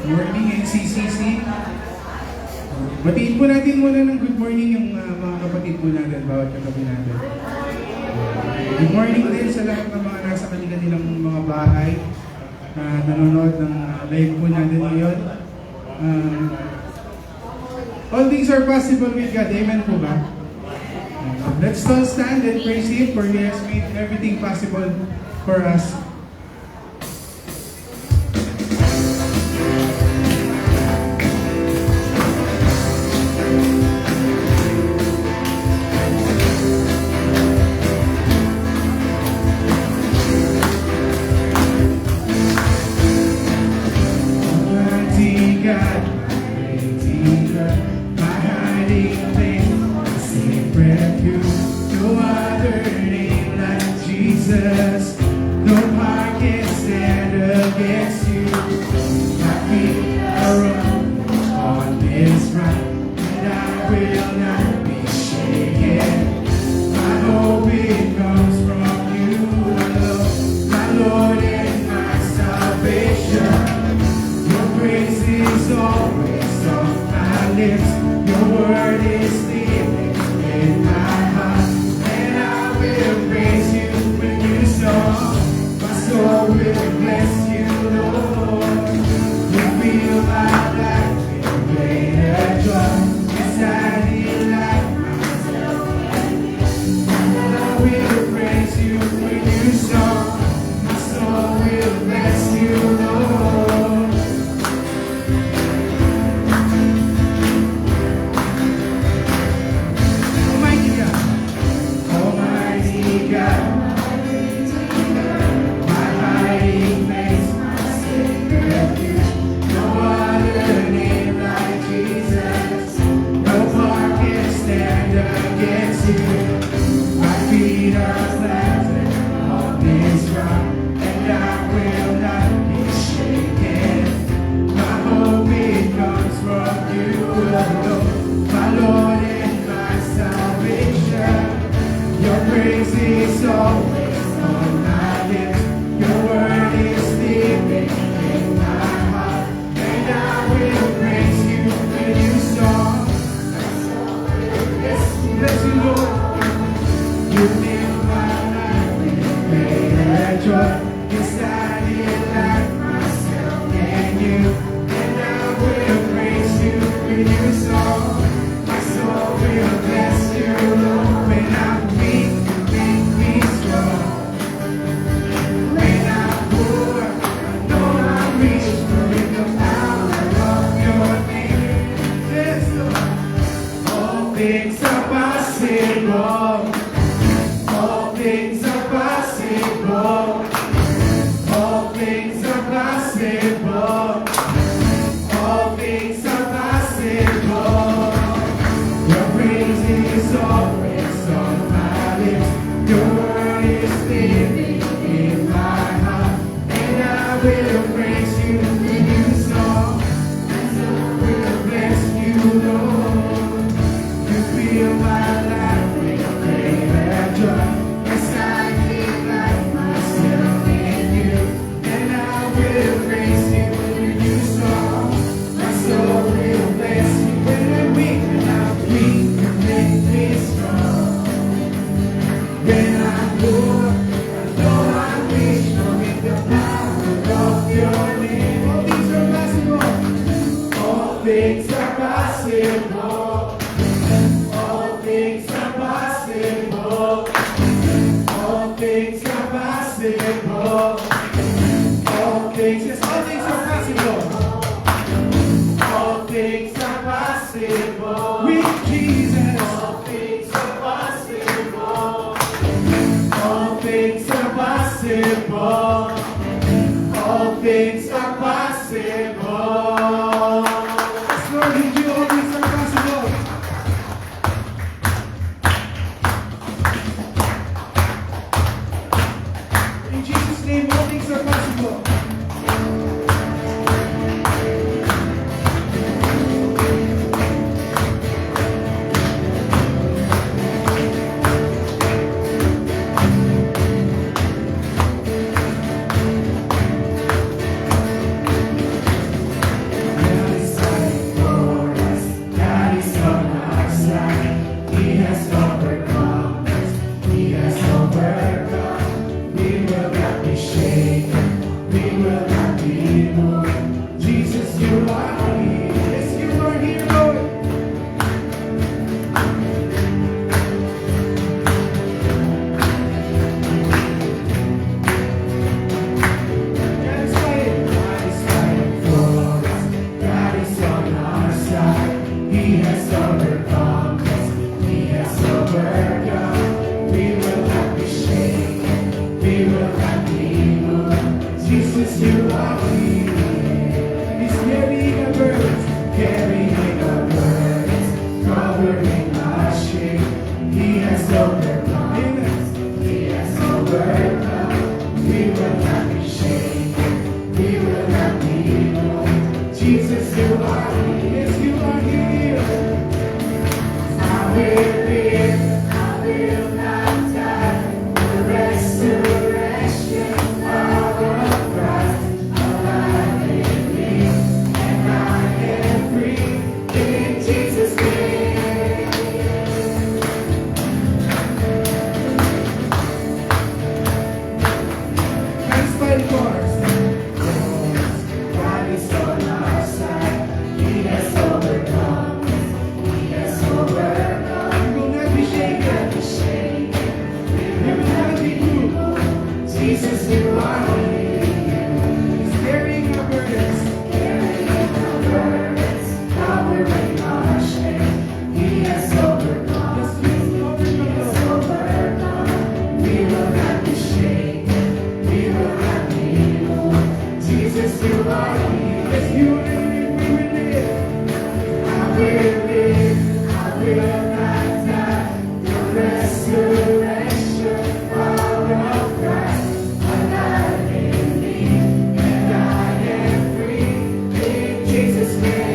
Morning NCCC. Batiin po natin muna ng good morning yung mga kapatid po natin, bawat katabi natin. Good morning din sa lahat ng mga nasa kanilang mga bahay na nanonood ng live po natin ngayon. All things are possible with God. Amen po ba? Let's all stand and praise Him for He has made everything possible for us. will not be moved. Jesus, you are here. He's carrying our burdens, carrying our burdens, covering our shame. He has overcome us. He has overcome. We will not be shaken. We will not be moved. Jesus, you are here. Yes, you are here. I will live. I will not die. The resurrection power of Christ alive in me, and I am free in Jesus' name. Let's fight for us. God is on our side. He has overcome us. He has overcome. We will not be shaken. We will not be moved. Jesus, you are here. He's carrying our burdens. Covering our shame. He has overcome. He has overcome. We will not be shaken. We will not be moved. Jesus, you are here. Yes, you are here. We will live. I will live. I will not die. The resurrection power of Christ alive in me, and I am free in Jesus' name.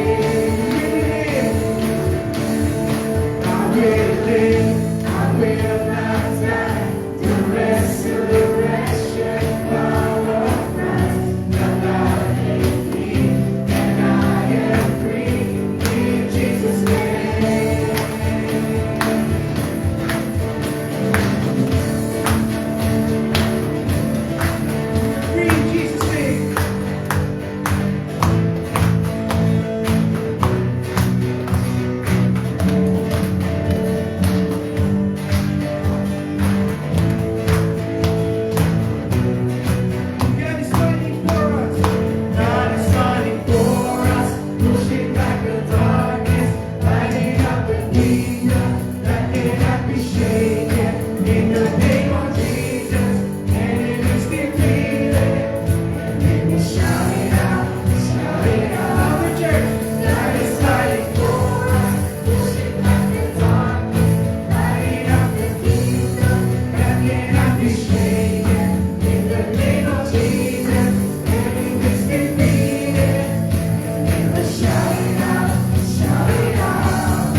I will live. I will not die. The resurrection power of Christ alive in me, and I am free in Jesus' name. Free in Jesus' name. God is fighting for us. God is fighting for us. Pushing back the darkness, lighting up the kingdom that cannot be shaken. In the name of Jesus, enemies defeated. And we will shout it out, shout it out. Our church, God is fighting for us. Pushing back the darkness, lighting up the kingdom that cannot be shaken. In the name of Jesus, enemies defeated. And we will shout it out, shout it out.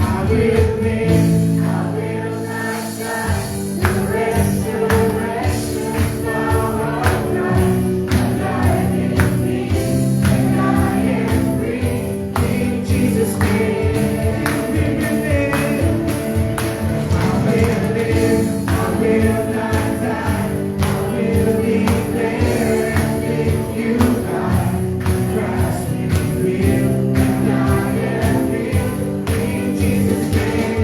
I will live, I will not die. The resurrection power of Christ alive in me, and I am free in Jesus' name. We will live. I will live. I will not die. I will declare and lift you high. Christ will, and I am healed in Jesus' name.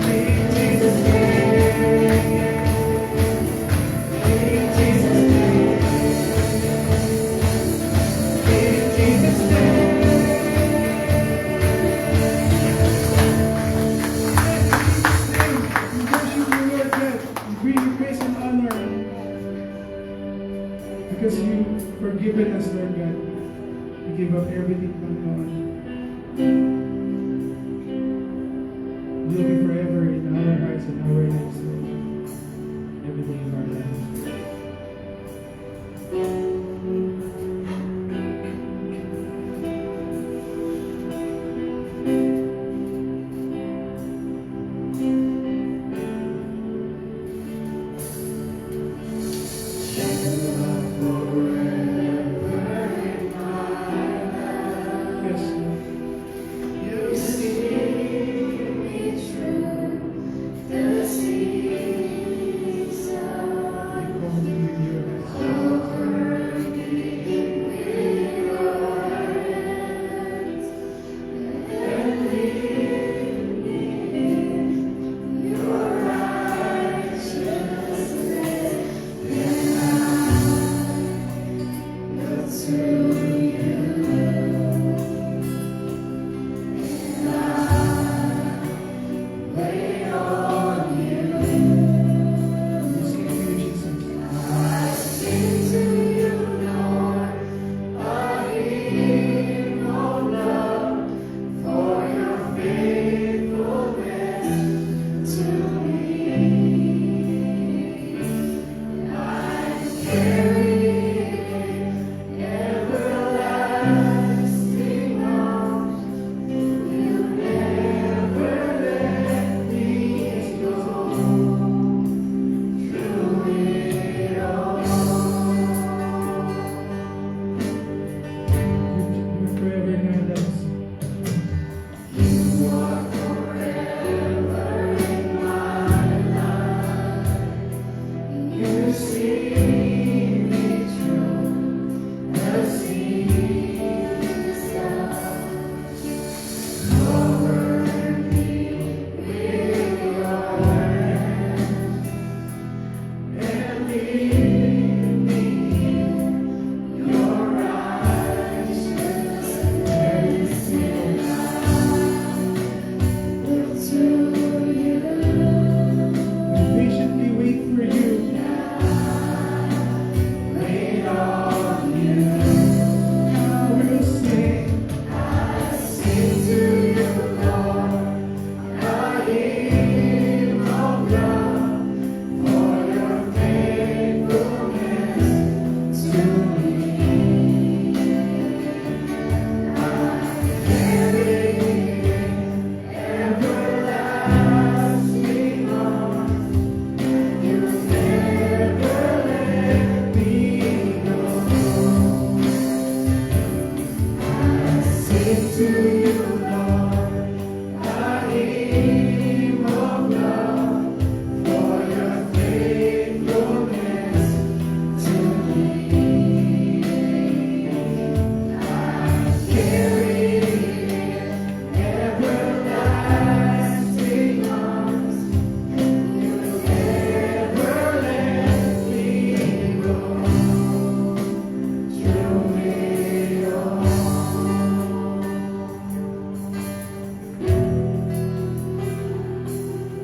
In Jesus' name. In Jesus' name. In Jesus' name. We worship you, Lord God. We bring you praise and honor because you've forgiven us, Lord God. We give up everything, Lord. You'll be forever in our hearts and our lives, Lord. Every day of our lives. Yes, Lord. You see me through the seas Patiently wait for you. I will sing.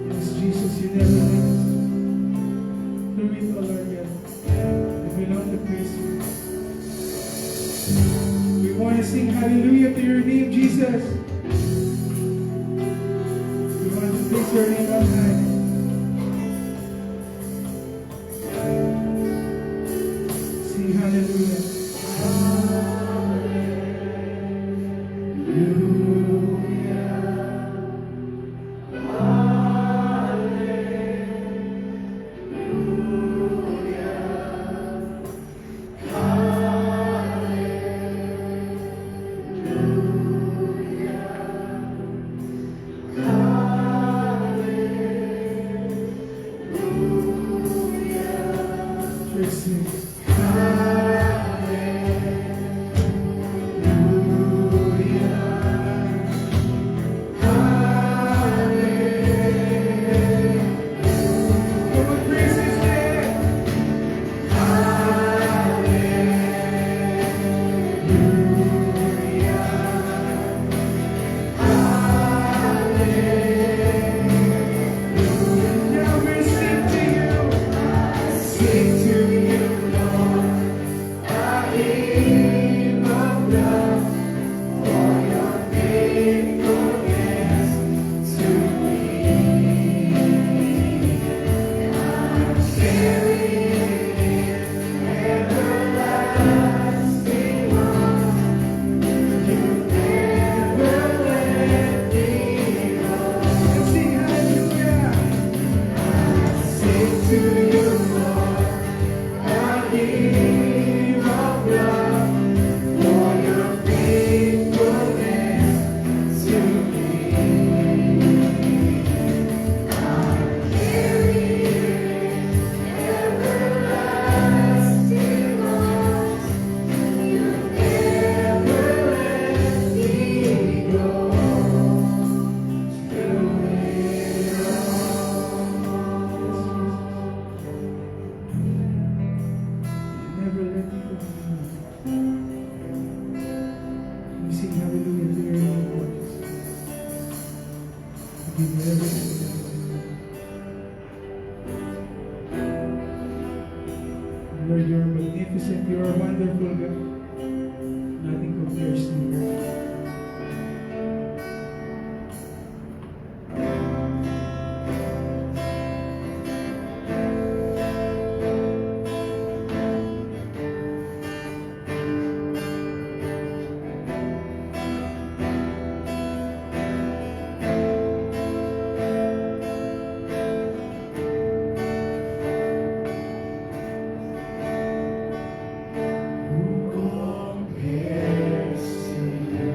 Yes, Jesus, you never leave us. Through it all, Lord God, we love to praise you. We want to sing hallelujah to your name, Jesus. We want to praise your name on high. Sing hallelujah. Let's sing. Come on, praise his name. Now we sing to you. Sing to you, Lord. I am of love for your faithfulness to me. I'm carrying everlasting love. You never let me go. Let's sing hallelujah. Sing to you, Lord. I give of love for your faithfulness to me. I'm carrying everlasting love. You never let me go. Through it never let me go. We sing hallelujah to your name, Lord Jesus. We give you everything. Lord, you are magnificent, you are wonderful, God. Nothing compares to you. Who compares to you?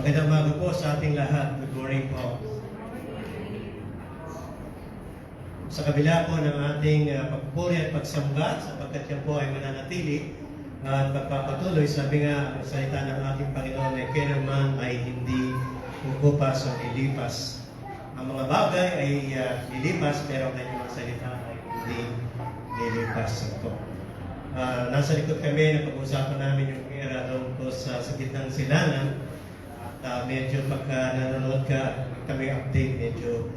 Magandang umaga po sa ating lahat. Good morning po. Sa kabila po ng ating pagpupuri at pagsamba, sapagkat yan po ay mananatili at magpapatuloy, sabi nga ang salita ng ating Panginoon ay kailanman ay hindi kukupas o lilipas. Ang mga bagay ay lilipas, pero ang kanyang salita ay hindi lilipas. Ito. Nasa likod kami, napag-usapan namin yung era doon po sa gitnang silangan. At medyo pagka nanonood ka, kami update, medyo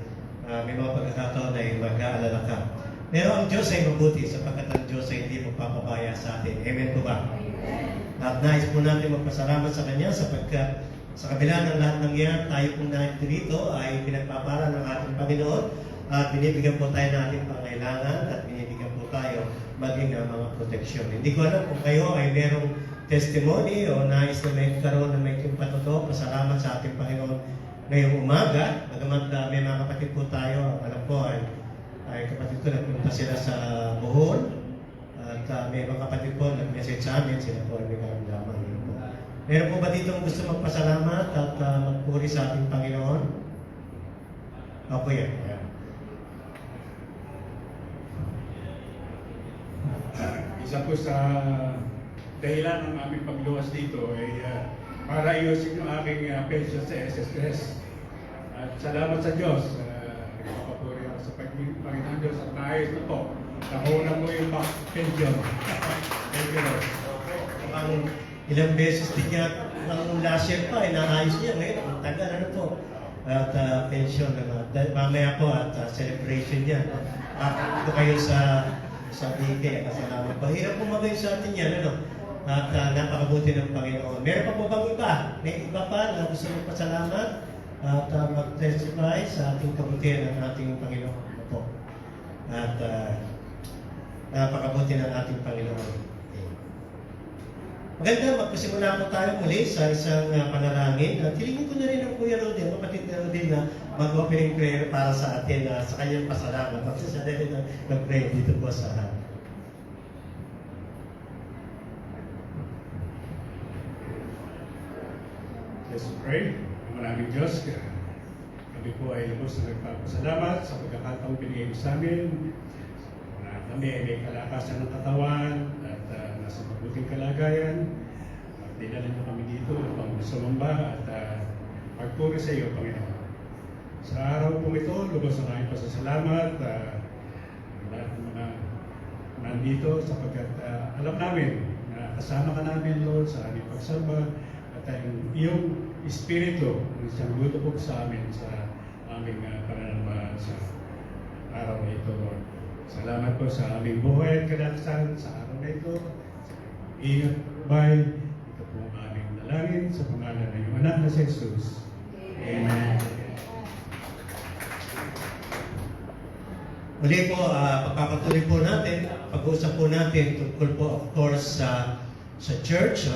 may mga pagkakataon ay mag-aalala ka. Pero ang Diyos ay mabuti sapagkat ang Diyos ay hindi magpapabaya sa atin. Amen po ba? At nais po natin magpasalamat sa Kanya sapagkat sa kabila ng lahat ng yan, tayo pong dito ay pinagpapala ng ating Panginoon at binibigyan po tayo ng ating pangailangan at binibigyan po tayo maging ng mga proteksyon. Hindi ko alam kung kayo ay merong testimony o nais na may karoon na may patotoo, pasalamat sa ating Panginoon ngayong umaga. Bagamat may mga kapatid po tayo, alam ko ay kapatid ko nagpunta sila sa Bohol at may mga kapatid po nag-message sa amin, sila po ay may karamdaman. Meron po ba dito gusto magpasalamat at magpuri sa ating Panginoon? Opo yan. Yeah. Isa po sa dahilan ng aming pagluwas dito ay para ayusin yung aking pension sa SSS. At salamat sa Diyos. Nagpapapuri ako sa Panginoon Diyos at naayos na po. Nakuna mo yung pension. Thank you, Lord. Ang ilang beses din niya, ang last year pa, inaayos niya ngayon. Ang tagal, ano po? At pension naman. Mamaya po at celebration niya. Ito kayo sa BK. Kasalamat po. Hirap po magayon sa atin yan, ano? At napakabuti ng Panginoon. Meron pa po bang iba? May iba pa na gusto magpasalamat at mag-testify sa ating kabutihan ng ating Panginoon. Ano po? At napakabuti ng ating Panginoon. Okay. Maganda, magpasimula po tayo muli sa isang panalangin. At hilingin ko na rin ang Kuya Rodin, kapatid na Rodin na mag-opening prayer para sa atin sa kanyang pasalamat. Kasi siya rin nag-pray dito po sa atin. Let's pray. Maraming Diyos. Kami po ay lubos na nagpapasalamat sa pagkakataong binigay mo sa amin. Na kami ay may kalakasan ng katawan at nasa mabuting kalagayan. At dinala niyo kami dito upang sumamba at magpuri sa iyo, Panginoon. Sa araw po ito, lubos na aming pasasalamat lahat ng mga nandito sapagkat alam namin na kasama ka namin, Lord, sa aming pagsamba at ang iyong Espiritu ang siyang lutubog sa amin sa aming pananambahan sa araw na ito, Lord. Salamat po sa aming buhay at kalakasan sa araw na ito. Ingat, bye. Ito po ang aming dalangin sa pangalan ng iyong anak na si Jesus. Amen. Muli po, pagpapatuloy po natin, pag-uusap po natin tungkol po, of course, sa church,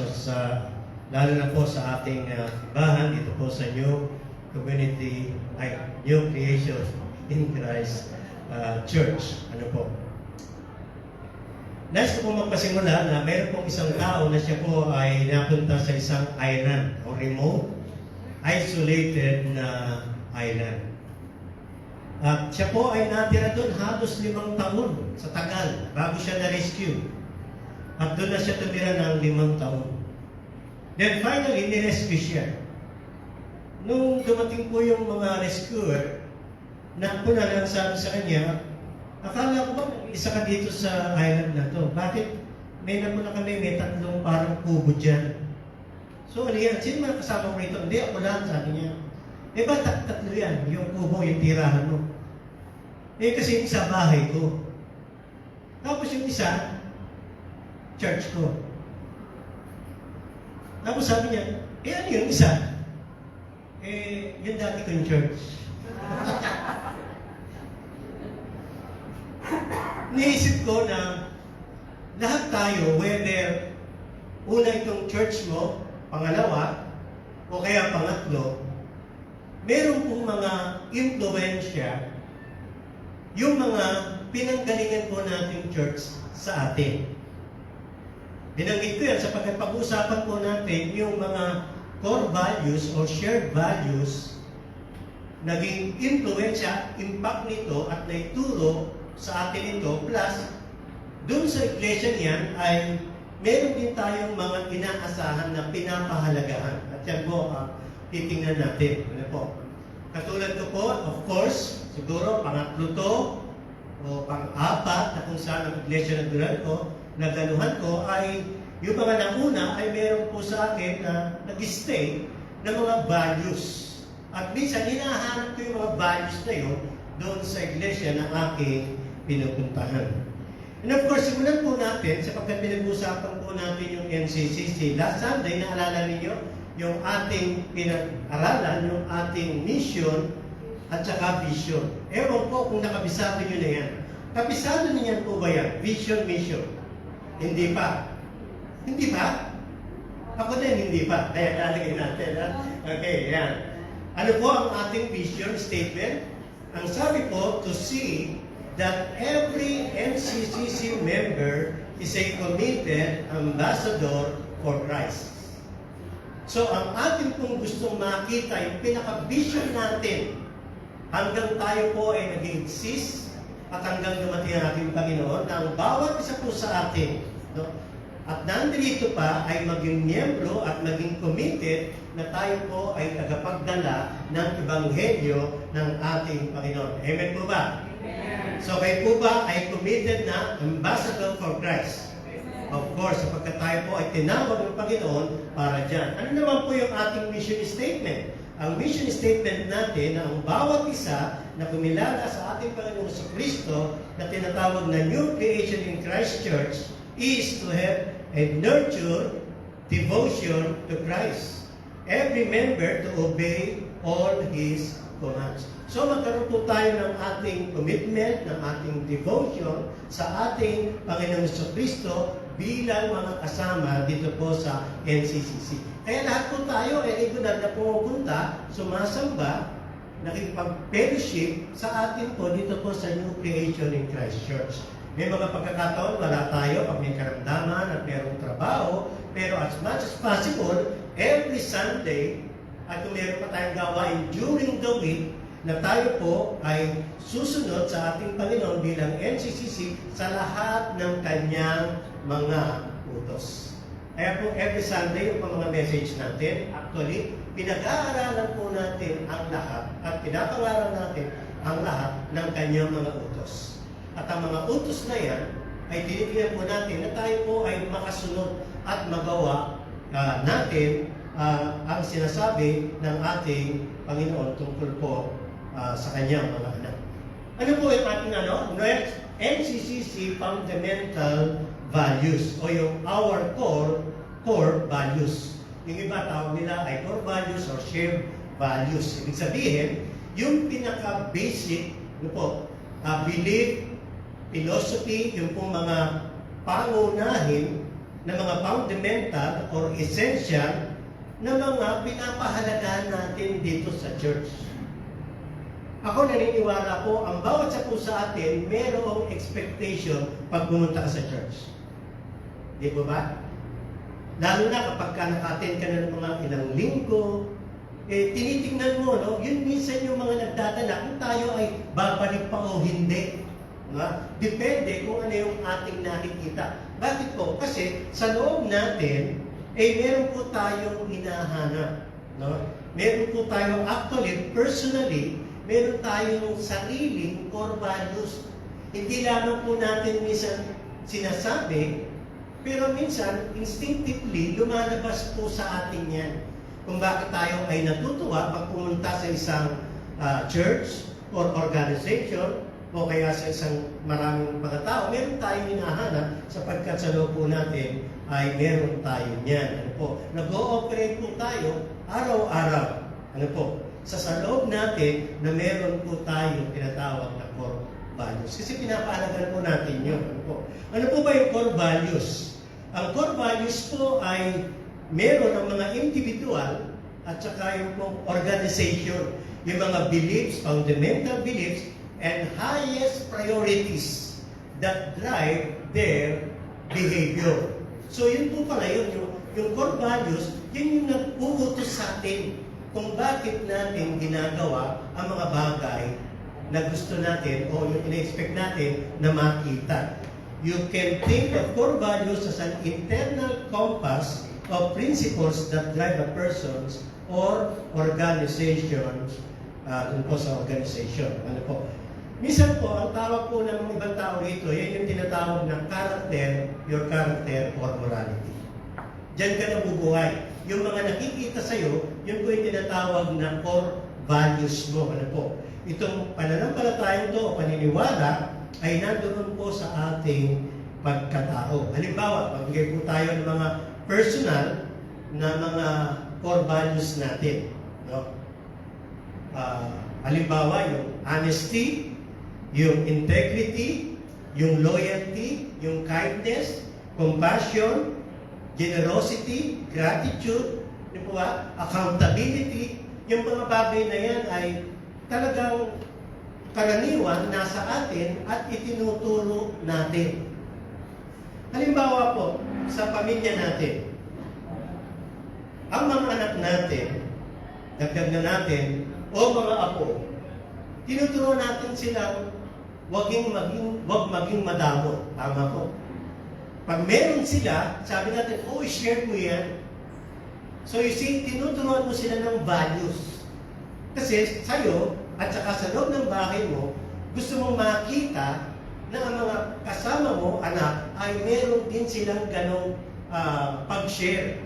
lalo na po sa ating bahan dito po sa New Community, New Creation in Christ Church. Ano po? Nais ko po magpasimula na mayroon pong isang tao na siya po ay napunta sa isang island o remote, isolated na island. At siya po ay natira doon halos 5 taon sa tagal bago siya na-rescue. At doon na siya tumira ng 5 taon. Then finally, ni-rescue siya. Nung dumating po yung mga rescuer, nakuna lang sabi sa kanya, akala ko ba isa ka dito sa island na to? Bakit may nakuna kami, may 3 parang kubo dyan? So ano yan? Sino man kasama mo rito? Hindi, ako lang, sabi niya. Eh ba 3 yan? Yung kubo, yung tirahan mo. Eh kasi yung isa bahay ko. Tapos yung isa, church ko. Tapos sabi niya, eh ano yung isa? Eh, yung dati kong church. Niisip ko na lahat tayo, whether una itong church mo, pangalawa, o kaya pangatlo, meron pong mga influensya, yung mga pinanggalingan po nating church sa atin. Binanggit ko yan sapagkat pag-usapan po natin yung mga core values or shared values, naging influensya, impact nito at naituro sa atin ito, plus dun sa iglesia niyan ay meron din tayong mga inaasahan na pinapahalagahan. At yan po, titingnan natin. Ano po? Katulad ko po, of course, siguro pangatlo to o pang-apat na kung saan ang iglesia na ganuhan ko ay yung mga nauna ay meron po sa akin na nag-stay ng mga values. At minsan, hinahanap ko yung mga values na yun doon sa iglesia na aking pinupuntahan. And of course, simulan po natin, sapagkat pinag-usapan po natin yung NCCC. Last Sunday, naalala ninyo, yung ating pinag-aralan, yung ating mission at saka vision. Ewan po kung nakabisado nyo na yan. Kabisado niyan po ba yan? Vision, mission. Hindi pa. Hindi pa? Ako din, hindi pa. Kaya lalagay natin. Ha? Okay, yan. Ano po ang ating vision statement? Ang sabi po, to see that every NCCC member is a committed ambassador for Christ. So, ang ating pong gustong makita, yung pinaka-vision natin, hanggang tayo po ay nag-exist at hanggang dumating ang ating Panginoon, na ang bawat isa po sa atin, no? At nandito pa ay maging miyembro at maging committed na tayo po ay tagapagdala ng Ebanghelyo ng ating Panginoon. Amen po ba? Amen. So kayo po ba ay committed na ambassador for Christ? Of course, sapagkat tayo po ay tinawag ng Panginoon para dyan. Ano naman po yung ating mission statement? Ang mission statement natin na ang bawat isa na kumilala sa ating Panginoon sa Kristo na tinatawag na New Creation in Christ Church is to have a nurtured devotion to Christ. Every member to obey all His commands. So magkaroon po tayo ng ating commitment, ng ating devotion sa ating Panginoon sa Kristo bilang mga kasama dito po sa NCCC. Kaya lahat po tayo ay regular na pumupunta, sumasamba, nakikipag-fellowship sa atin po dito po sa New Creation in Christ Church. May mga pagkakataon, wala tayo pag may karamdaman at mayroong trabaho, pero as much as possible, every Sunday, at kung mayroon pa tayong gawain during the week, na tayo po ay susunod sa ating Panginoon bilang NCCC sa lahat ng kanyang mga utos. Kaya po, every Sunday, yung mga message natin, actually, pinag-aaralan po natin ang lahat at pinapangaral natin ang lahat ng kanyang mga utos. At ang mga utos na yan ay tinitingnan po natin na tayo po ay makasunod at magawa natin ang sinasabi ng ating Panginoon tungkol po sa kanyang mga anak. Ano po yung ating NCCC fundamental values o yung our core values. Yung iba tawag nila ay core values or shared values. Ibig sabihin, yung pinaka-basic belief, philosophy, yung pong mga pangunahin na mga fundamental or essential na mga pinapahalagahan natin dito sa church. Ako naniniwala po, ang bawat isa po sa atin, mayroong expectation pag pumunta ka sa church. Di ba ba? Lalo na kapag naka-attend ka na ng mga ilang linggo, tinitingnan mo, no? Yun minsan yung mga nagdadala kung tayo ay babalik pa o hindi. Depende kung ano yung ating nakikita. Bakit po? Kasi sa loob natin, meron po tayong hinahanap. No? Meron po tayong actually, personally, meron tayong sariling core values. Hindi lamang po natin minsan sinasabi, pero minsan, instinctively, lumalabas po sa atin yan. Kung bakit tayo ay natutuwa pag pumunta sa isang church or organization, o kaya sa isang maraming mga tao, meron tayong hinahanap sapagkat sa loob po natin ay meron tayo niyan. Ano po? Nag-ooperate po tayo araw-araw. Ano po? Sa loob natin na meron po tayong tinatawag na core values. Kasi pinapahalagan po natin yun. Ano po? Ano po ba yung core values? Ang core values po ay meron ng mga individual at saka yung pong organization. Yung mga beliefs, fundamental beliefs, and highest priorities that drive their behavior. So yun po pala yun, yung yung core values, yun yung nag-uutos sa atin kung bakit natin ginagawa ang mga bagay na gusto natin o yung ina-expect natin na makita. You can think of core values as an internal compass of principles that drive a person's or organizations dun po sa organization. Ano po? Minsan po, ang tawag po ng mga ibang tao rito, yan yung tinatawag ng character, your character or morality. Diyan ka nabubuhay. Yung mga nakikita sa'yo, yun po yung tinatawag na core values mo. Ano po? Itong pananampalatayang to o paniniwala ay nandoon po sa ating pagkatao. Halimbawa, magbigay po tayo ng mga personal na mga core values natin. No? Halimbawa, yung honesty, yung integrity, yung loyalty, yung kindness, compassion, generosity, gratitude, yun po ba? Accountability, yung mga bagay na yan ay talagang karaniwan nasa atin at itinuturo natin. Halimbawa po, sa pamilya natin, ang mga anak natin, dagdag na natin, o mga apo, tinuturo natin silang wag maging madamo. Tama po. Pag meron sila, sabi natin, share mo yan. So you see, tinuturuan mo sila ng values. Kasi sa'yo, at saka sa loob ng bahay mo, gusto mong makita na ang mga kasama mo, anak, ay meron din silang ganong pag-share.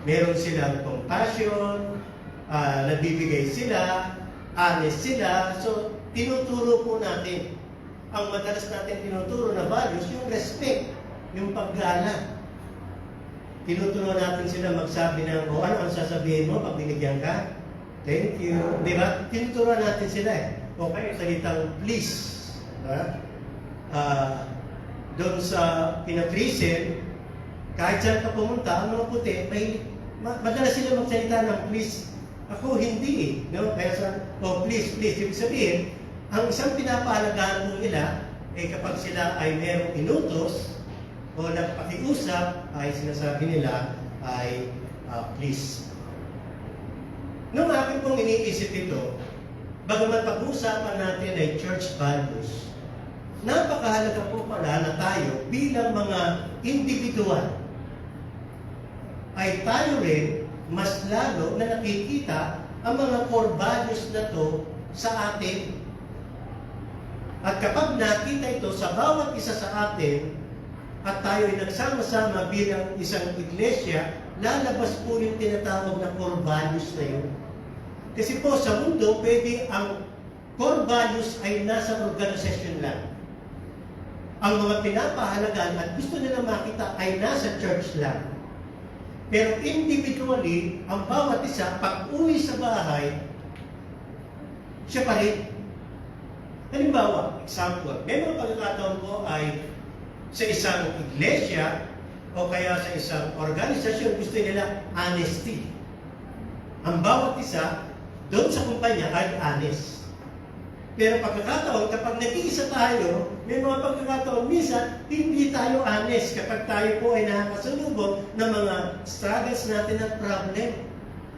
Meron silang compassion, nabibigay sila, honest sila. So, tinuturo po natin. Ang madalas natin tinuturo na values, yung respect, yung paggalang. Tinuturo natin sila magsabi ng, ano ang sasabihin mo pag binigyan ka? Thank you. Di ba? Tinuturuan natin sila eh. Okay, salitang please. Diba? Doon sa Pinatrisen, kahit saan ka pumunta, ang mga puti, madalas sila magsalita ng please. Ako hindi eh. No? Kaya please. Ibig sabihin, ang isang pinapahalagahan mo nila, kapag sila ay merong inutos o nagpakiusap, ay sinasabi nila ay please. Nung akin pong iniisip ito, bagamat pag-uusapan natin ay church values, napakahalaga po pala na tayo bilang mga individual ay tayo rin mas lalo na nakikita ang mga core values na to sa atin. At kapag nakita ito sa bawat isa sa atin at tayo ay nagsama-sama bilang isang iglesia, lalabas po yung tinatawag na core values na yun. Kasi po sa mundo, pwede ang core values ay nasa organisasyon lang. Ang mga pinapahalagaan at gusto nila makita ay nasa church lang. Pero individually, ang bawat isa, pag uwi sa bahay, siya pa rin. Halimbawa, example, may mga pagkakataon po ay sa isang iglesia o kaya sa isang organisasyon, gusto nila honesty. Ang bawat isa, doon sa kumpanya ay honest. Pero pagkakataon, kapag nag-iisa tayo, may mga pagkakataon, minsan, hindi tayo honest kapag tayo po ay nakakasalubong ng mga struggles natin at problem.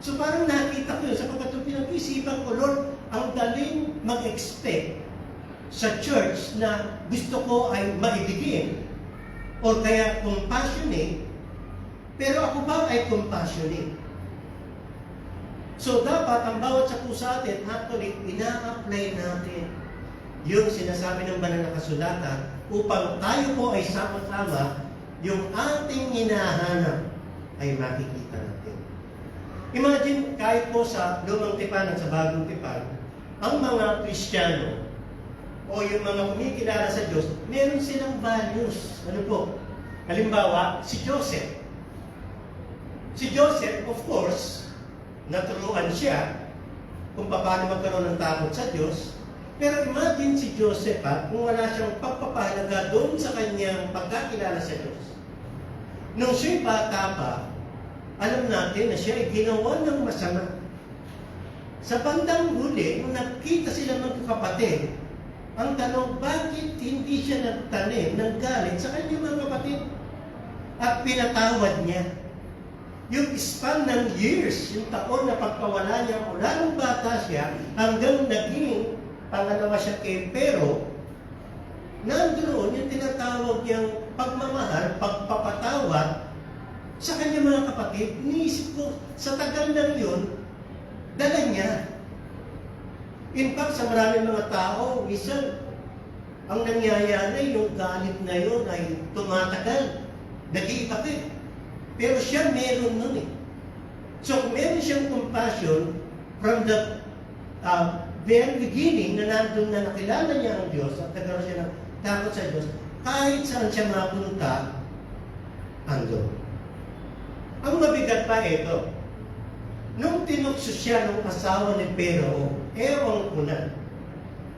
So parang nakita ko yun, sapagkat pinag-isipan ko, Lord, ang daling mag-expect sa church na gusto ko ay maibigin o kaya compassionate, pero ako ba ay compassionate? So dapat ang bawat sa sa atin, actually, ina-apply natin yung sinasabi ng banal na kasulatan upang tayo po ay sama-sama yung ating hinahanap ay makikita natin. Imagine, kahit po sa lumang tipan at sa bagong tipan, ang mga Kristiyano o yung mga kumikilala sa Diyos, meron silang values. Ano po? Halimbawa, si Joseph. Si Joseph, of course, naturuan siya kung paano magkaroon ng takot sa Diyos. Pero imagine si Joseph, kung wala siyang pagpapahalaga doon sa kanyang pagkakilala sa Diyos. Nung siya'y bata pa, alam natin na siya ay ginawa ng masama. Sa bandang huli, nung nakita sila magkakapatid, ang tanong, bakit hindi siya nagtanim ng galit sa kanyang mga kapatid? At pinatawad niya. yung span ng years, yung taon na pagkawala niya mula nung bata siya hanggang naging pangalawa siya kay Pero, nandoon yung tinatawag niyang pagmamahal, pagpapatawad sa kanyang mga kapatid. Iniisip ko, sa tagal na yun, dala niya. In fact, sa maraming mga tao, minsan, ang nangyayari, yung galit na yun ay tumatagal. Nag-iiba eh. Pero siya meron nun eh. So, meron siyang compassion from the very beginning na nandun na nakilala niya ang Diyos at nagkaroon siya ng takot sa Diyos. Kahit saan siya mapunta, andun. Ang mabigat pa ito, nung tinukso siya ng asawa ni Pero, ewan ko na,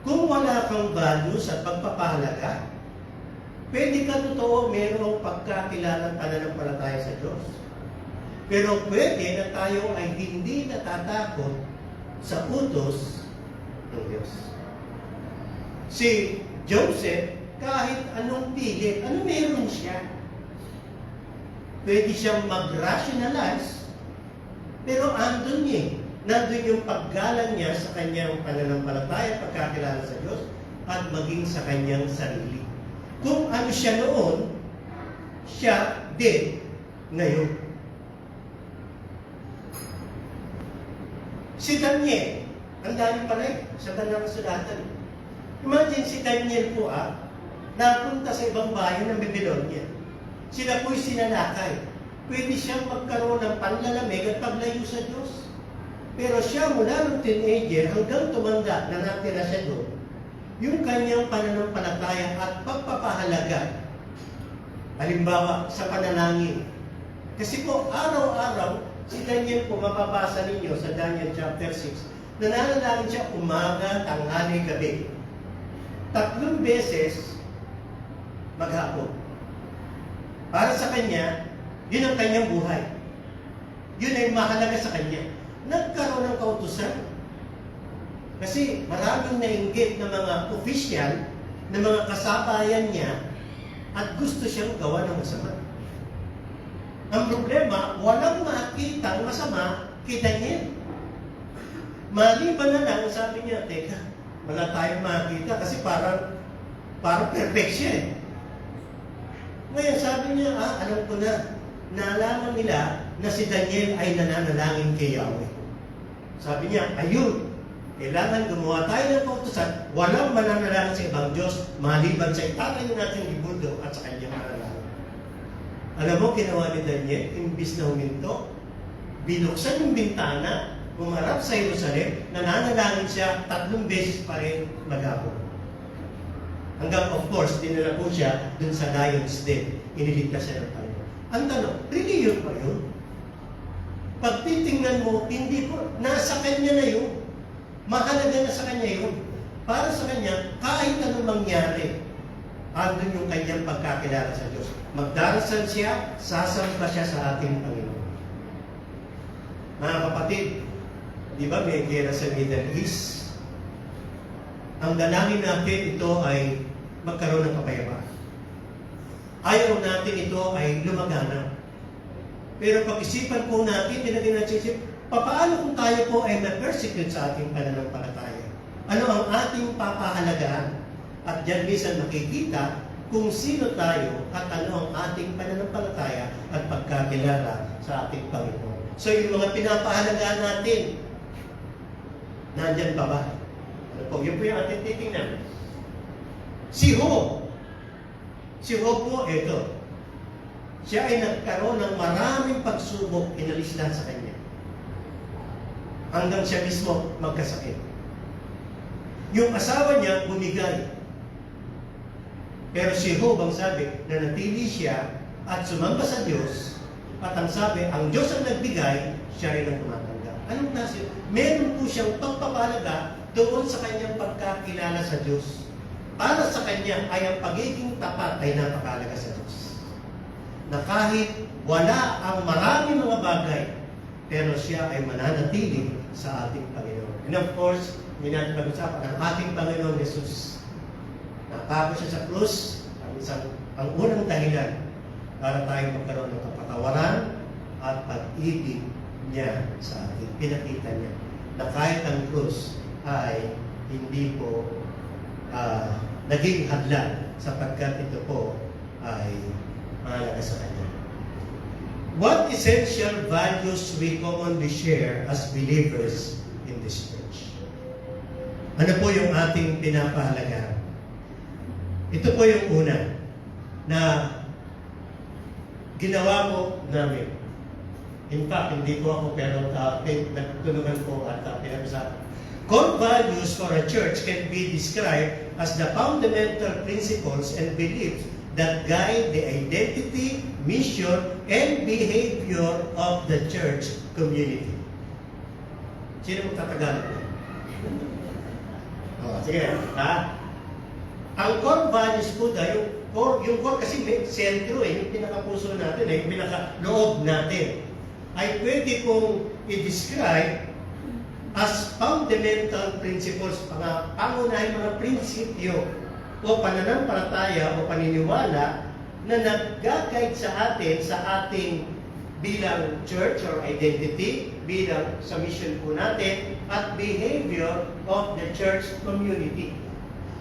kung wala kang value sa pagpapahalaga, pwede ka totoo mayroong pagkakilala pananampalataya sa Diyos. Pero pwede na tayo ay hindi natatakot sa utos ng Diyos. Si Joseph, kahit anong pilit, ano meron siya? Pwede siyang mag-rationalize, pero andun niya. Nandun yung paggalang niya sa kanyang pananampalataya, pagkakilala sa Diyos, at maging sa kanyang sarili. Kung ano siya noon, siya din ngayon. Si Daniel, ang dami pala sa kanyang kasulatan. Imagine si Daniel po napunta sa ibang bayan ng Babylonia. Sila po'y sinalakay. Pwede siyang magkaroon ng panlalamig at paglayo sa Diyos. Pero siya mula ng teenager hanggang tumanda na natira siya doon, yung kanyang pananampalataya at pagpapahalaga, halimbawa sa panalangin. Kasi po araw-araw, si Daniel po mababasa ninyo sa Daniel chapter 6, nananalangin siya umaga, tanghali, gabi. 3 beses maghapon. Para sa kanya, yun ang kanyang buhay. Yun ay mahalaga sa kanya. Nagkaroon ng kautusan. Kasi maraming nainggit na mga opisyal, na mga kasabayan niya, at gusto siyang gawa ng masama. Ang problema, walang makitang masama kay Daniel. Maliban na lang, sabi niya, teka, wala tayong makita kasi parang perfect siya eh. Ngayon sabi niya, alam ko na, naalaman nila na si Daniel ay nananalangin kay Yahweh. Sabi niya, ayun, kailangan gumawa tayo ng kautusan, walang mananalangin sa ibang Diyos, maliban sa itatayo natin libundo at sa kanyang mananalangin. Alam mo, ginawa ni Daniel, imbis na huminto, binuksan yung bintana, umarap sa Jerusalem, nananalangin siya 3 beses pa rin maghapon. Hanggang of course, dinala po siya dun sa Lion's Den. Iniligtas siya ng Panginoon. Ang tanong, really yun ba yun? Pag titingnan mo, hindi po, nasa kanya na yun. Mahalaga na sa kanya yun. Para sa kanya, kahit anong mangyari, andun yung kanyang pagkakilala sa Diyos. Magdarasal siya, sasamba siya sa ating Panginoon. Mga kapatid, di ba may gera sa Middle East? Ang dalangin natin ito ay magkaroon ng kapayapaan. Ayaw natin ito ay lumaganap. Pero pag-isipan po natin, dinagin natin isip, paano kung tayo po ay na-persecute sa ating pananampalataya? Ano ang ating papahalagaan? At dyan minsan makikita kung sino tayo at ano ang ating pananampalataya at pagkakilala sa ating Panginoon. So yung mga pinapahalagaan natin, nandyan pa ba? Ano po? Yun po yung ating titingnan. Si Job. Si Job po, ito. Siya ay nagkaroon ng maraming pagsubok, inalis lahat sa kanya. Hanggang siya mismo magkasakit. Yung asawa niya, bumigay. Pero si Job, ang sabi, nanatili siya at sumamba sa Diyos. At ang sabi, ang Diyos ang nagbigay, siya rin ang tumatanggap. Anong klase? Meron po siyang pagpapalaga doon sa kanyang pagkakilala sa Diyos. Para sa kanya ay ang pagiging tapat ay napakalaga sa Diyos. Na kahit wala ang maraming mga bagay, pero siya ay mananatili sa ating Panginoon. And of course, hindi natin pag-usapan ang ating Panginoon Jesus. Napako siya sa krus, ang unang dahilan para tayo magkaroon ng kapatawaran at pag-ibig niya sa atin. Pinakita niya na kahit ang krus ay hindi po naging hadlang sapagkat ito po ay mahalaga sa Kanya. What essential values we commonly share as believers in this church? Ano po yung ating pinapahalaga? Ito po yung una na ginawa po namin. In fact, hindi po ako pero nagtulungan po at pinag-usapan. Core values for a church can be described as the fundamental principles and beliefs that guide the identity, mission, and behavior of the church community. Sino mo tatagalog? Sige, ha? Ang core values po dahil yung core kasi may sentro yung pinakapuso natin, yung pinakaloob natin, ay pwede pong i-describe as fundamental principles, pangunahing mga prinsipyo o pananampalataya o paniniwala na nag-guide sa atin sa ating bilang church or identity, bilang sa mission po natin, at behavior of the church community.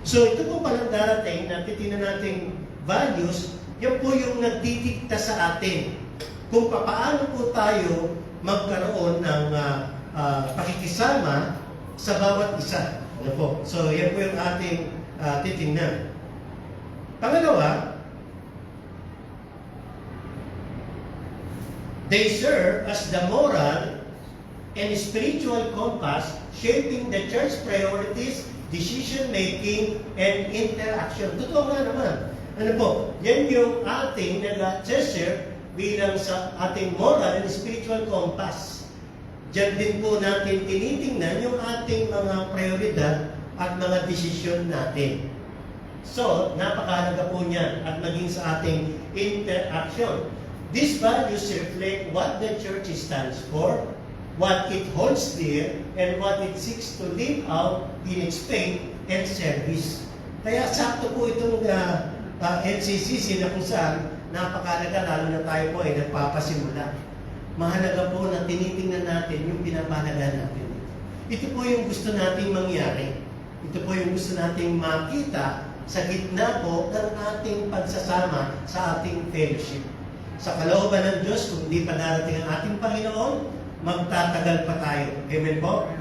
So ito po palang darating na titingnan nating values, yan po yung nagdidikta sa atin kung paano po tayo magkaroon ng pakikisama sa bawat isa. Ano po? So yan po yung ating titingnan. Pangalawa, they serve as the moral and spiritual compass shaping the church priorities, decision-making, and interaction. Totoo nga naman. Ano po? Yan yung ating nag-serve bilang sa ating moral and spiritual compass. Diyan din po natin tinitingnan yung ating mga prioridad at mga desisyon natin. So, napakahalaga po niyan at maging sa ating interaction. These values reflect what the church stands for, what it holds dear, and what it seeks to live out in its faith and service. Kaya sakto po itong NCCC na kung saan napakahalaga, lalo na tayo po ay nagpapasimula. Mahalaga po na tinitingnan natin yung pinapahalaga natin. Ito po yung gusto nating mangyari. Ito po yung gusto nating makita sa gitna po ng ating pagsasama sa ating fellowship. Sa kalooban ng Diyos, kung hindi pa darating ang ating Panginoon, magtatagal pa tayo. Amen po?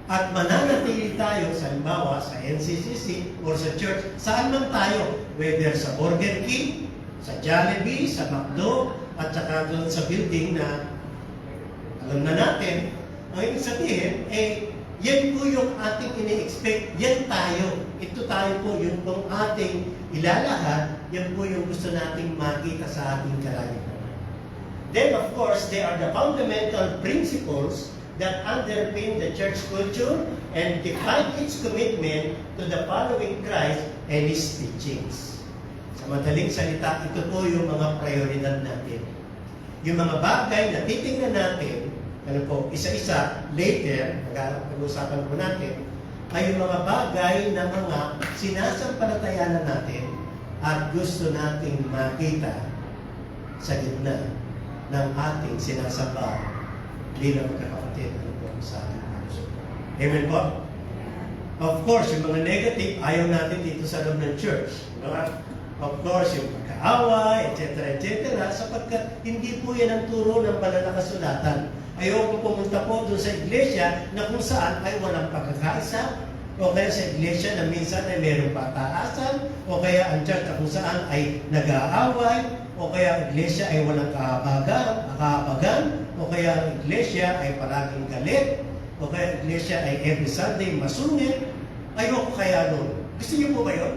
At mananatili tayo, sa halimbawa, sa NCCC or sa church, saan man tayo, whether sa Burger King, sa Jollibee, sa McDo, at saka doon sa building na alam na natin, ang ibig sabihin, yan po yung ating ini-expect, yan tayo. Ito tayo po, yun pong ating ilalahad, yan po yung gusto nating makita sa ating kalagayan. Then, of course, they are the fundamental principles that underpin the church culture and define its commitment to the following Christ and His teachings. Sa madaling salita, ito po yung mga prioridad natin. Yung mga bagay na titingnan natin, ano po, isa-isa, later, pag-usapan po natin, ay yung mga bagay na mga sinasampalatayanan natin at gusto nating makita sa gitna ng ating sinasamba bilang kakapatid po sa ating puso. Amen po? Of course, yung mga negative, ayaw natin dito sa loob ng church. Of course, yung pagkaawa, etc., etc., sapagkat hindi po yan ang turo ng banal na kasulatan. Ayoko pumunta po doon sa iglesia na kung saan ay walang pagkakaisa, o kaya sa iglesia na minsan ay mayroong pataasan, o kaya ang church na kung saan ay nag-aaway, o kaya iglesia ay walang kahabagan, o kaya iglesia ay palaging galit, o kaya iglesia ay every Sunday masungit. Ayoko kaya doon. Gusto niyo po ba yun?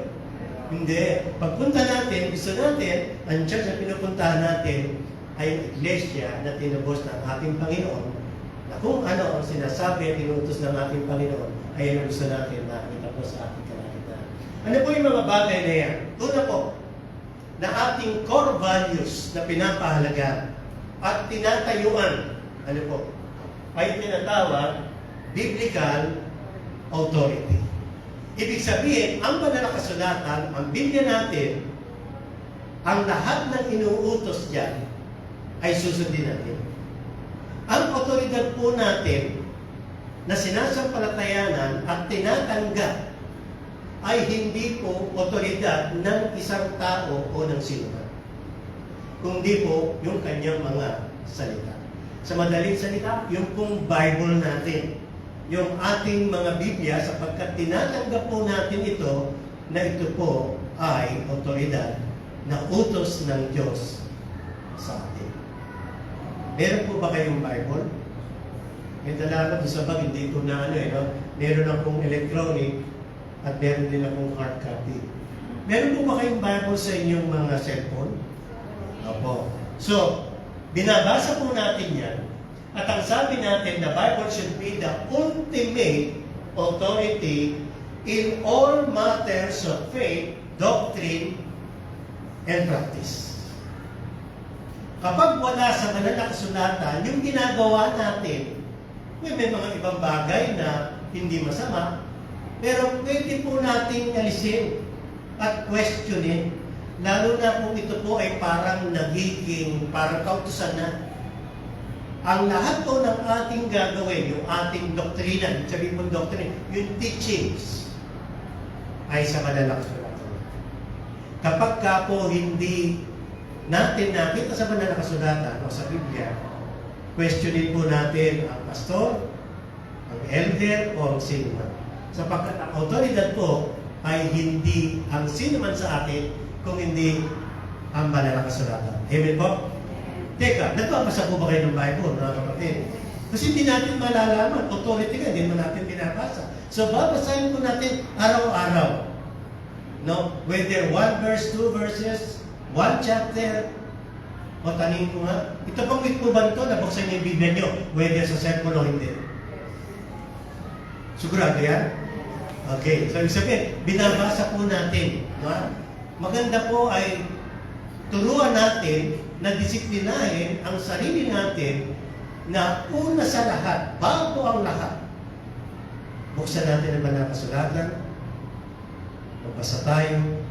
Hindi. Pagpunta natin, gusto natin, ang church na pinupuntahan natin ay iglesia na tinubos ng ating Panginoon, na kung ano ang sinasabi at inutos ng ating Panginoon, ay ang gusto natin makita po sa ating kalagayan. Ano po yung mga bagay na yan? Una po, na ating core values na pinapahalaga at tinatayuan, ano po, ay tinatawag biblical authority. Ibig sabihin, ang banal na kasulatan, ang Biblia natin, ang lahat ng inuutos diyan ay susundin natin. Ang otoridad po natin na sinasampalatayanan at tinatanggap ay hindi po otoridad ng isang tao o ng sinuman, kundi po yung kanyang mga salita. Sa madaling salita, yung pong Bible natin, yung ating mga Biblia, sapagkat tinatanggap po natin ito na ito po ay otoridad na utos ng Diyos sa atin. Meron po ba kayong Bible? May dala ko sa bag, hindi ko na no? Meron akong electronic at meron din akong hard copy. Meron po ba kayong Bible sa inyong mga cellphone? Opo. So, binabasa po natin yan. At ang sabi natin, the Bible should be the ultimate authority in all matters of faith, doctrine, and practice. Kapag wala sa banal na kasulatan, yung ginagawa natin, may mga ibang bagay na hindi masama, pero pwede po nating alisin at questionin. Lalo na kung ito po ay parang nagiging, parang kautusan na. Ang lahat po ng ating gagawin, yung ating doktrina, sabihin mo doktrina, yung teachings, ay sa banal na kasulatan. Kapag ka po hindi natin nakita sa banal na kasulatan o sa Biblia, questionin po natin ang pastor, ang elder, o ang sinuman. Sapagkat ang autoridad po ay hindi ang sinuman sa atin, kung hindi ang banal na kasulatan. Amen po? Teka, nagpapasa po ba kayo ng Bible, mga kapatid? Kasi hindi natin malalaman, authority nga, hindi naman natin binabasa. So, babasahin po natin araw-araw. No? Whether 1 verse, 2 verses, 1 chapter, o tanin ko nga, ito pang week po ba ito? Nabuksan niyo yung Biblia niyo, whether sa cellphone o hindi. Sigurado yan? Okay, so ibig sabihin, binabasa po natin. No? Maganda po ay turuan natin na disiplinahin ang sarili natin na una sa lahat, bago ang lahat. Buksan natin ang banal na kasulatan, magbasa tayo,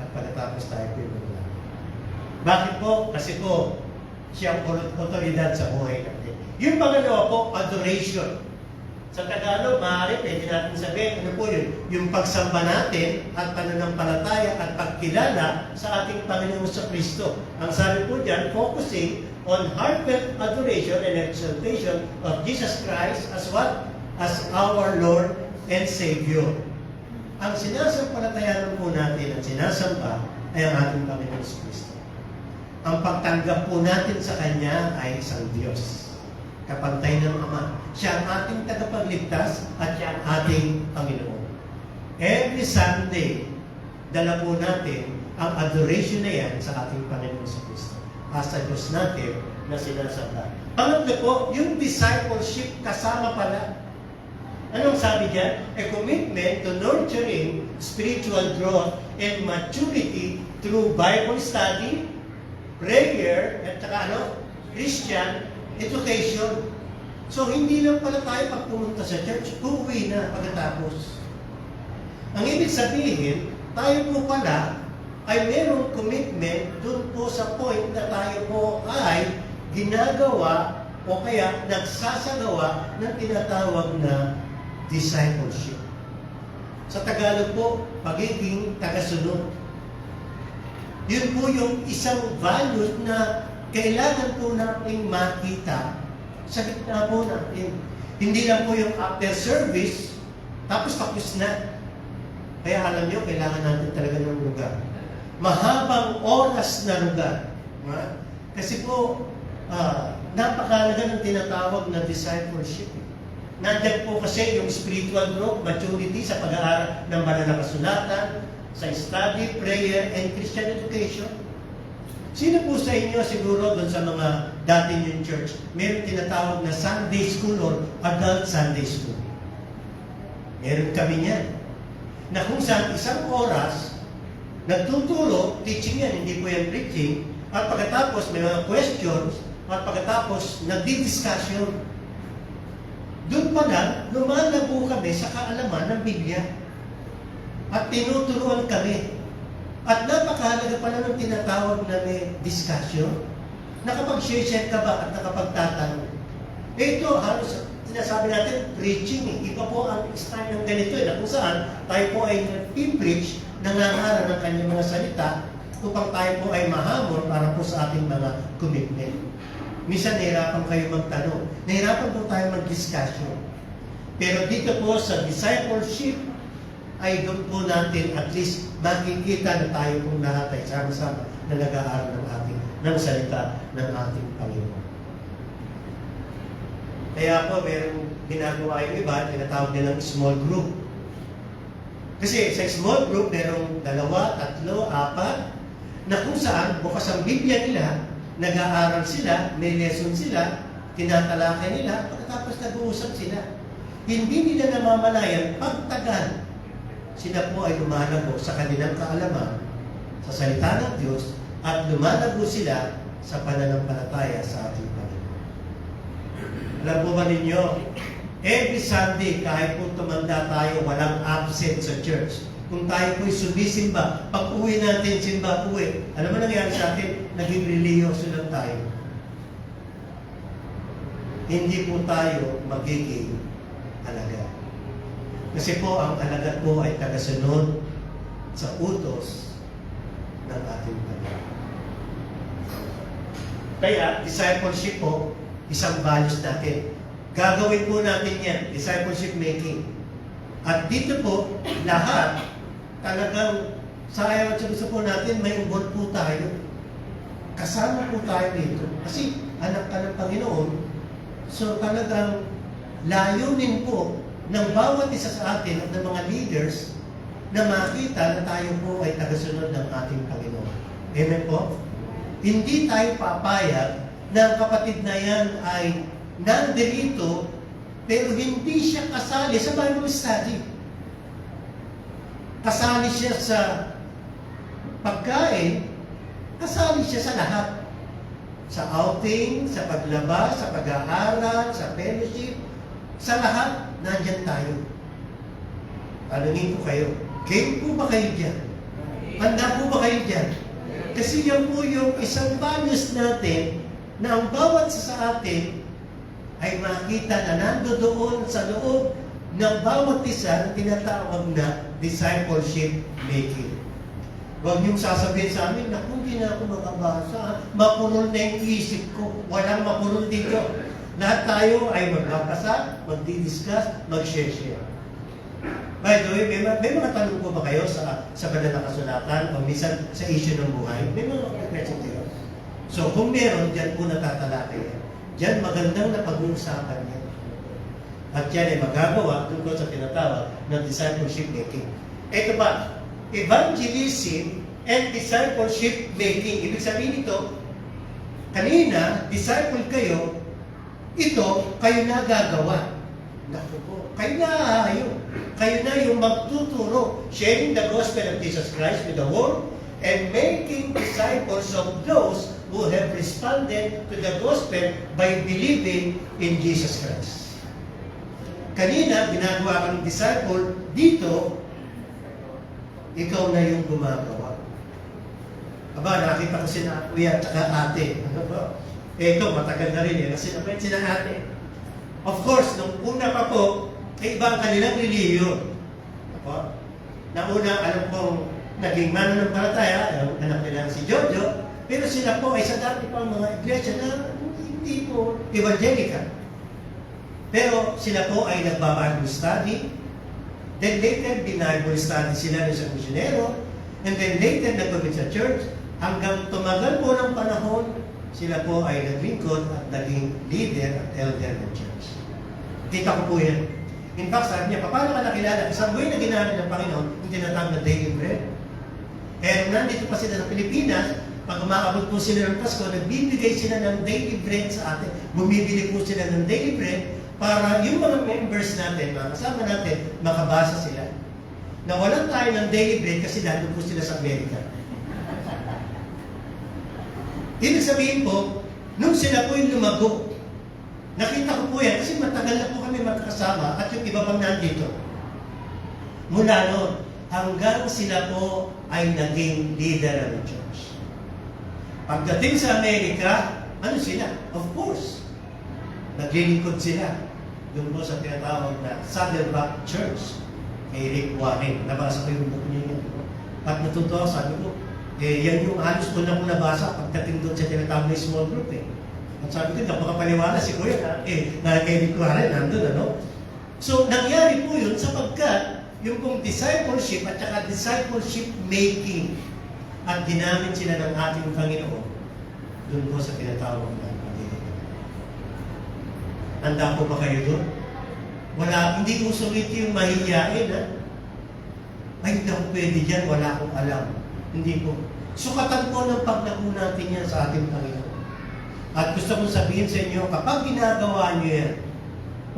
at pagkatapos tayo po yung mga. Bakit po? Kasi po, siya ang otoridad sa buhay natin. Yung pangalawa po, adoration. Sa Tagalog, maaari, pwede natin sabihin, ano po yun? Yung pagsamba natin at pananampalataya at pagkilala sa ating Panginoon sa Kristo. Ang sabi po dyan, focusing on heartfelt adoration and exaltation of Jesus Christ as what? As our Lord and Savior. Ang sinasampalatayanan po natin at sinasamba ay ang ating Panginoon sa Kristo. Ang pagtanggap po natin sa Kanya ay isang Diyos. Kapantay ng Ama. Siya ang ating tagapagligtas at siya ang ating Panginoon. Every Sunday, dala po natin ang adoration na yan sa ating Panginoon sa Kristo. Sa Diyos natin na sinasamba. Pangatlo po, yung discipleship kasama pala. Anong sabi diyan? A commitment to nurturing spiritual growth and maturity through Bible study, prayer, at saka Christian education. So, hindi lang pala tayo pag pumunta sa church, uuwi na pagkatapos. Ang ibig sabihin, tayo po pala ay merong commitment dun po sa point na tayo po ay ginagawa o kaya nagsasagawa ng tinatawag na discipleship. Sa Tagalog po, pagiging tagasunod. Yun po yung isang value na kailangan po nating makita sa gitna po natin. Hindi lang po yung after service, tapos tapos na. Kaya alam nyo, kailangan natin talaga ng lugar. Mahabang oras na lugar. Kasi po, napakalaga ng tinatawag na discipleship. Nandiyan po kasi yung spiritual growth, maturity sa pag-aaral ng banal na kasulatan, sa study, prayer, and Christian education. Sino po sa inyo siguro doon sa mga dati yung church, meron tinatawag na Sunday school or adult Sunday school? Meron kami niyan. Na kung saan isang oras, nagtuturo, teaching yan, hindi po yan preaching, at pagkatapos may mga questions, at pagkatapos nagdi-discussion. Doon pa lang, lumalago kami sa kaalaman ng Biblia. At tinuturuan kami. At napakahalaga pala ng tinatawag na may discussion. Nakapag-share ka ba at nakapagtatanong? Ito, halos sinasabi natin, preaching eh. Iba po ang style ng ganito eh, na kung saan tayo po ay nag-preach, nangangaral ng kanyang mga salita, upang tayo po ay mahamon para po sa ating mga commitment. Minsan nahirapan kayo magtanong, nahirapan po tayo mag-discussion. Pero dito po sa discipleship, ay doon po natin at least makikita na tayo kung lahat ay sama-sama na nag-aaral ng salita ng ating Panginoon. Kaya po, meron ginagawa yung iba, tinatawag nilang small group. Kasi sa small group, merong 2, 3, 4, na kung saan bukas ang Biblia nila, nag-aaral sila, may lesson sila, tinatalakay nila, pagkatapos nag-uusap sila. Hindi nila namamalayan, pagtagal, sila po ay lumalago sa kanilang kaalaman sa salita ng Diyos at lumalago sila sa pananampalataya sa ating Panginoon. Alam po ba ninyo, every Sunday, kahit po tumanda tayo, walang absent sa church. Kung tayo po'y sumisimba, pag uwi natin, simba uwi. Alam mo nangyari sa atin? Naging religyoso lang tayo. Hindi po tayo magiging alagad. Kasi po, ang alagad po ay tagasunod sa utos ng ating Panginoon. Kaya, discipleship po, isang values natin. Gagawin po natin yan, discipleship making. At dito po, lahat, talagang sa ayaw at sa gusto po natin, may involved po tayo. Kasama po tayo dito. Kasi anak ka ng Panginoon, so talagang layunin po ng bawat isa sa atin at ng mga leaders na makita na tayo po ay tagasunod ng ating Panginoon. Amen po? Hindi tayo papayag na ang kapatid na yan ay nandirito pero hindi siya kasali sa Bible study. Kasali siya sa pagkain, kasali siya sa lahat. Sa outing, sa paglabas, sa pag-aaral, sa fellowship, sa lahat, nandyan tayo. Tanungin ko kayo, game po ba kayo dyan? Handa po ba kayo dyan? Kasi yan po yung isang values natin na ang bawat sa atin ay makita na nandoon sa loob ng bawat isa na tinatawag na discipleship making. Huwag niyong sasabihin sa amin na kung hindi na ako makabasa, mapurol na yung isip ko. Walang mapurol dito. Lahat tayo ay magbabasa, magdi-discuss, mag-share. By the way, may mga tanong po ba kayo sa banal na kasulatan o minsan sa issue ng buhay? May mga question kayo. So kung meron, dyan po natatalakay yan. Dyan magandang na pag-uusapan yan. At yan ay magagawa tungkol sa tinatawag ng discipleship making. Ito ba? Evangelism and discipleship making. Ibig sabihin ito, kanina, disciple kayo, ito, kayo na gagawa. Naku po, kayo na aayo. Kayo na yung magtuturo, sharing the gospel of Jesus Christ with the world and making disciples of those who have responded to the gospel by believing in Jesus Christ. Kanina, ginagawa kang disciple, dito, ikaw na yung gumagawa. Aba, nakita ko sina kuya at ate. Ito, matagal na rin kasi naman sina ate. Of course, nung una pa po, ay iba ang kanilang reliyon. Nauna, alam kong naging mananampalataya, anak nila si Jojo, pero sila po ay sa dati pang mga iglesia na hindi po evangelical. Pero sila po ay nagba-Bible study, then later, bin-Bible study sila sa misyonero, and then later, nagpapit sa church, hanggang tumagal po ng panahon, sila po ay naglingkod at naging leader at elder ng church. Kita ko po yan. In fact, sabi niya, paano ka nakilala? Isang buhay na ginamit ng Panginoon, yung tinatawag na daily bread. Kaya nandito pa sila sa Pilipinas, pag umaabot po sila ng Pasko, nagbibigay sila ng daily bread sa atin. Bumibili po sila ng daily bread para yung mga members natin, mga kasama natin, makabasa sila. Nawalan tayo ng daily bread kasi nandun po sila sa Amerika. Ibig sabihin po, nung sila po yung lumago, nakita ko po yan kasi matagal na po kami magkasama at yung iba pang nandito. Mula noon, hanggang sila po ay naging leader ng church. Pagdating sa Amerika, ano sila? Of course, naglilingkod sila doon po sa tinatawag na Saddleback Church kay Rick Warren. Nabasa ko yung book niya yun. At natutuwa, sabi ko, yan yung halos ko na nabasa pagdating doon sa tinatawag na small group At sabi ko, napakapaliwala si Kuya na kay Rick Warren, nandun, ano? So, nangyari po yun sapagkat yung pong discipleship at saka discipleship making at ginamit sila ng ating Panginoon doon po sa tinatawag na pagdilingkod. Handa po ba kayo doon? Wala, hindi uso rito yung mahihiyain, ha? Ay, hindi ako pwede dyan, wala akong alam. Hindi po. Sukatan po ng paglako natin yan sa ating Panginoon. At gusto kong sabihin sa inyo, kapag ginagawa niyo yan,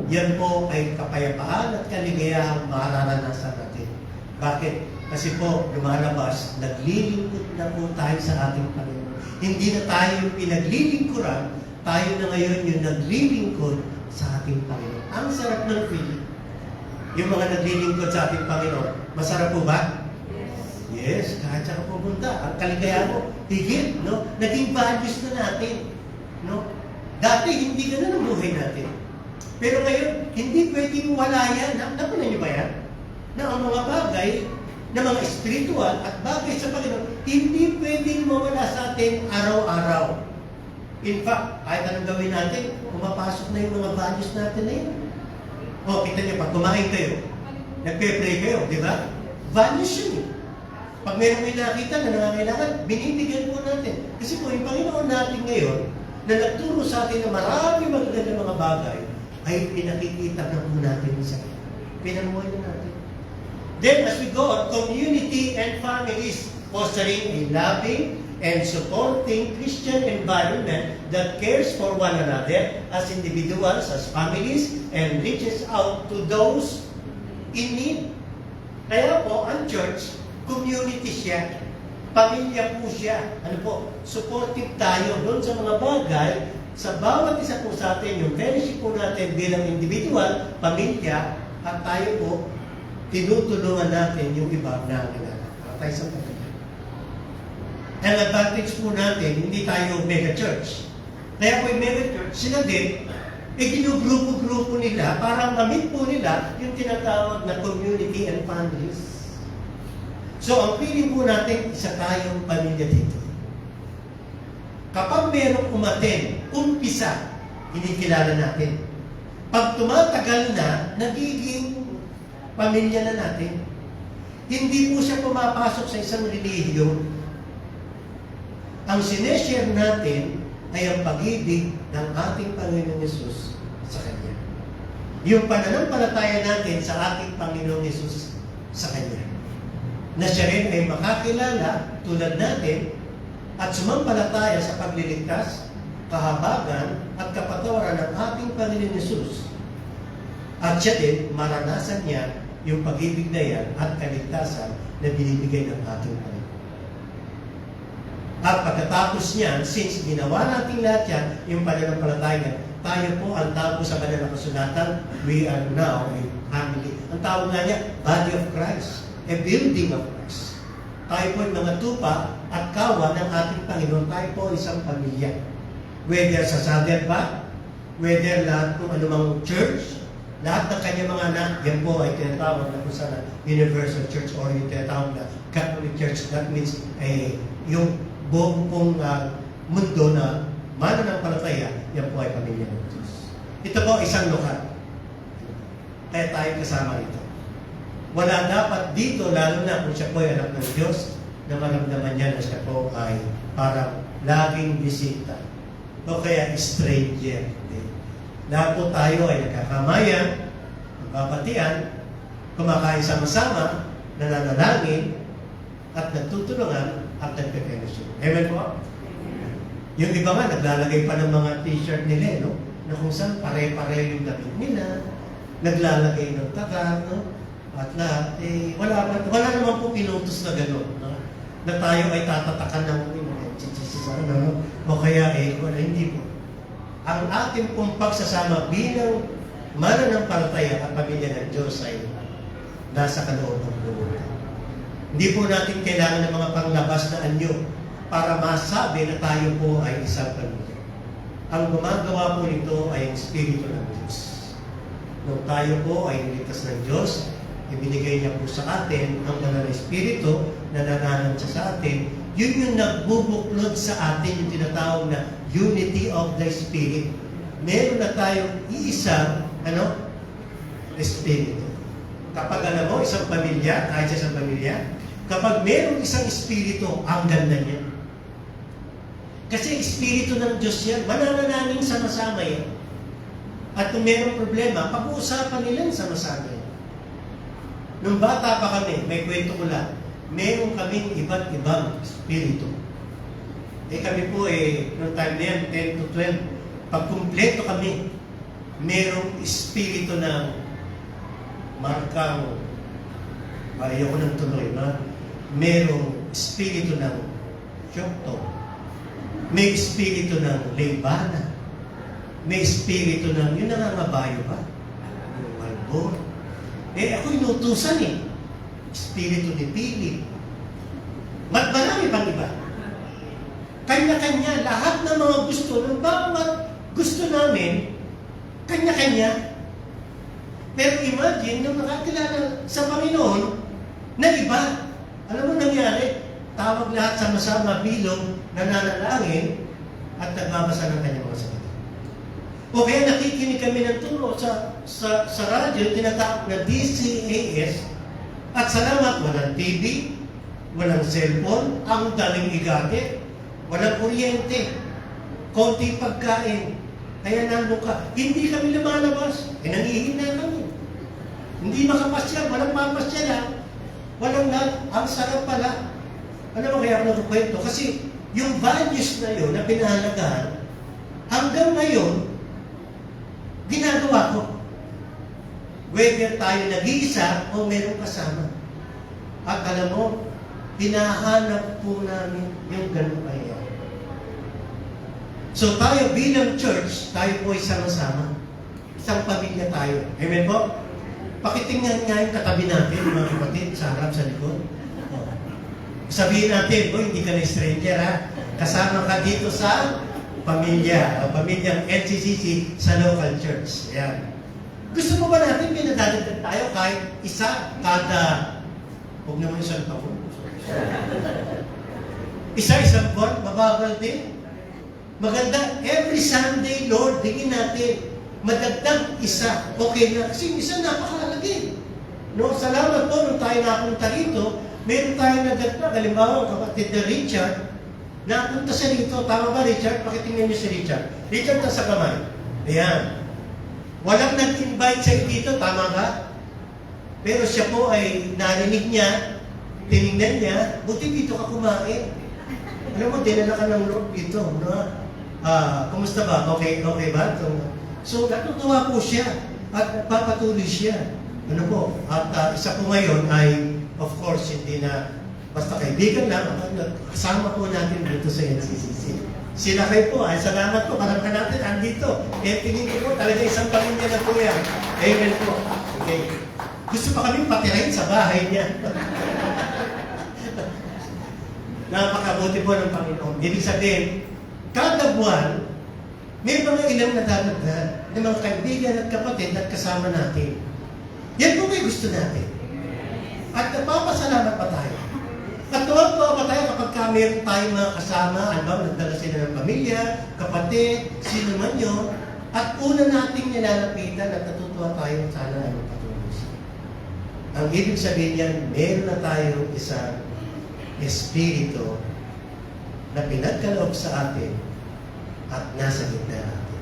yan po ay kapayapaan at kaligayahang mararanasan natin. Bakit? Kasi po, lumalabas, naglilingkod na po tayo sa ating Panginoon. Hindi na tayo yung pinaglilingkuran, tayo na ngayon yung naglilingkod sa ating Panginoon. Ang sarap ng feeling. Yung mga naglilingkod sa ating Panginoon, masarap po ba? Yes, kahit saan ka pupunta. Ang kaligayahan mo, higit, no? Naging values na natin. No? Dati, hindi ganun ang buhay natin. Pero ngayon, hindi pwedeng wala yan. Napunan niyo ba yan? Na ang mga bagay, na mga spiritual at bagay sa Panginoon, hindi pwedeng mawala sa atin araw-araw. In fact, kahit anong gawin natin, pumapasok na yung mga values natin na yun. O, kita niyo, pag kumain kayo, nagpe-pray kayo, di ba? Values yun. Pag mayroong may nakita na nangangailangan, binibigyan po natin. Kasi po, yung Panginoon natin ngayon, na nagturo sa atin na marami magagandang mga bagay, ay pinakikita na po natin sa pinamuhay na natin. Then, as we go on, community and families, fostering a loving and supporting Christian environment that cares for one another as individuals, as families, and reaches out to those in need. Kaya po, ang church, community siya. Pamilya po siya. Ano po? Supportive tayo doon sa mga bagay. Sa bawat isa po sa atin, yung fellowship po natin bilang individual, pamilya, at tayo po, tinutulungan natin yung iba na kailangan. Tayo sa pamilya. Ang advantage po natin, hindi tayo mega church. Kaya po yung mega church, sila din, ginugrupo-grupo nila para ma-meet po nila yung tinatawag na community and families. So, ang feeling po natin, isa tayong pamilya dito. Kapag merong umaten, umpisa, kinikilala natin. Pag tumatagal na, nagiging pamilya na natin. Hindi po siya pumapasok sa isang relihiyon. Ang sineshare natin ay ang pag-ibig ng ating Panginoong Yesus sa Kanya. Yung pananampalataya natin sa ating Panginoong Yesus sa Kanya. Na siya rin ay makakilala tulad natin at sumampalataya sa pagliligtas, kahabagan at kapatawaran ng ating Panginoon Yesus. At siya din, maranasan niya yung pag-ibig na yan at kaligtasan na binibigay ng ating Panginoon. At pagkatapos niyan, since ginawa natin lahat yan, yung pananampalataya, tayo po ang tawag sa banal na kasulatan, we are now a family. Ang tawag nga niya, body of Christ, a building of Christ. Tayo po yung mga tupa at kawan ng ating Panginoon, tayo po isang pamilya. Whether sa Saddleback, whether lahat kung anumang church, lahat ng kanyang mga anak, yan po ay tinatawag na kung sana Universal Church or yung tinatawag na Catholic Church. That means yung buong pong mundo na mananampalataya, yan po ay pamilya ng Diyos. Ito po isang lokal. Kaya tayo kasama ito. Wala dapat dito, lalo na kung siya po ay anak ng Diyos, na maramdaman niya na siya po ay parang laging bisita. O kaya stranger. Lahat po tayo ay nagkakamayan, nagbabatian, kumakain sama-sama, nananalangin, at nagtutulungan at nagpe-fellowship. Amen po? Yung iba nga, naglalagay pa ng mga t-shirt nila, no? Na kung saan pare-pare yung damit nila, naglalagay ng taga, no? At lahat, wala naman po pinutos na gano'n, no? Na tayo ay tatatakan ng no? O kaya, wala, hindi po. Ang ating pong pagsasama bilang mananampalataya at pamilya ng Diyos ay nasa kalooban po. Hindi po natin kailangan ng mga panglabas na anyo para masabi na tayo po ay isang pamilya. Ang gumagawa po nito ay ang Espiritu ng Diyos. Nung tayo po ay niligtas ng Diyos, ibinigay niya po sa atin ang banal na Espiritu na nananan siya sa atin. Yun yung nagbubuklod sa atin, yung tinatawag na unity of the Spirit. Meron na tayong iisang, Espiritu. Kapag alam mo, isang pamilya, kahit sa isang pamilya, kapag merong isang Espiritu, ang ganda niya. Kasi Espiritu ng Diyos yan, mananalangin sama-sama yan. At kung merong problema, pag-uusapan nila sama-sama yan. Nung bata pa kami, may kwento ko lang, meron kaming iba't ibang Espiritu. Kami po noong time na yan, 10 to 12, pag kumpleto kami, merong Espiritu ng markang, ayoko ng tuloy, merong Espiritu ng Syokto. May espiritu ng Leibana. May espiritu ng, yun nangangabayo ba? Yung Malbon. Ako inutusan Espiritu ni Pili. Marami pang iba. Kanya-kanya, lahat ng mga gusto, ng bawat gusto namin, kanya-kanya. Pero imagine, nung nakakilala sa Panginoon, na iba. Alam mo nangyari? Tawag lahat sama-sama bilog, nananalangin, at nagbabasa ng kanyang mga salita. O kaya nakikinig kami ng turo sa radyo, tinatawag na DCAS, at salamat, walang TV, walang cellphone, ang daling igate, walang kuryente, konting pagkain, kaya nandun ka. Hindi kami lumalabas, nangihina kami. Hindi makapasyal, walang papasyal, walang lahat, ang sarap pala. Ano mo kaya ako nagkukwento? Kasi yung values na yun na pinahalagahan, hanggang ngayon, ginagawa ko. Whether tayo nag-iisa o merong kasama. At alam mo, hinahanap po namin yung ganun kaya. So tayo bilang church, tayo po isama-sama. Isang pamilya tayo. Amen po? Pakitingnan nga yung katabi natin, mga kapatid, sa harap, sa likod. Sabihin natin, hindi ka na stranger ha. Kasama ka dito sa pamilya, o pamilyang LCCC sa local church. Ayan. Gusto mo ba natin pinadadagdag tayo kahit isa kada, huwag naman isang taon. Isa-isang buwan, mabagal din. Maganda, every Sunday, Lord, bigyan natin madagdag isa. Okay na, kasi isa napakalagin. No, salamat po nung tayo napunta rito. Meron tayong nadagdag, halimbawa, kapatid na Richard, napunta siya rito. Tama ba, Richard? Pakitingnan niyo si Richard. Richard, nasa kamay. Ayan. Walang nag-invite siya dito, tama ka? Pero siya po ay narinig niya, tinignan niya, buti dito ka kumain. Alam mo, dinala ka ng Lord dito. No? Kumusta ba? Okay ba? So, natutuwa po siya at papatuloy siya. Ano po? At isa po ngayon ay of course, hindi na basta kaibigan lang, kasama po natin dito sa NCCC. Sila kayo po, ay salamat po, parang ka natin, andito. Tingin ko po, talaga isang pamilya na po yan. Amen po. Okay. Gusto pa kami patirahin sa bahay niya. Napakabuti po ng Panginoon. Ibig sabihin, kada buwan, may mga ilang nadadagdag ng mga kaibigan at kapatid at kasama natin. Yan po may gusto natin. At napapasalamat pa tayo. At tuwag-tuwa pa tayo kapag meron tayong mga kasama, nagdala sila ng pamilya, kapatid, sino man yun, at una nating nilalapitan at natutuwa tayo sana ay magpatuloy. Ang ibig sabihin yan, meron na tayong isang espiritu na pinagkaloob sa atin at nasa gitna natin.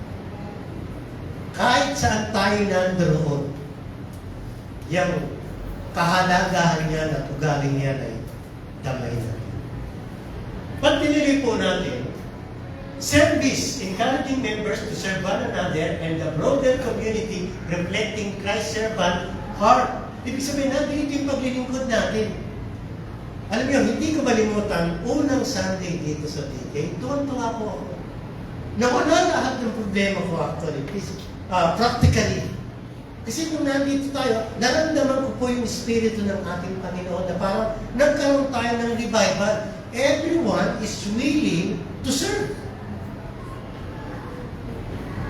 Kahit saan tayo nandoon, yung kahalagahan niya at ugaling niya ay damay natin. Pag pinili po natin, service, encouraging members to serve one another and the broader community reflecting Christ's servant heart. Ibig sabihin natin, ito yung paglilingkod natin. Alam niyo, hindi ko malimutan, unang Sunday dito sa DK, tuwan-tuwa po ako. Nawala lahat ng problema ko actually, practically. Kasi kung nandito tayo, naramdaman ko po yung espiritu ng ating Panginoon na parang nagkaroon tayo ng revival. Everyone is willing to serve.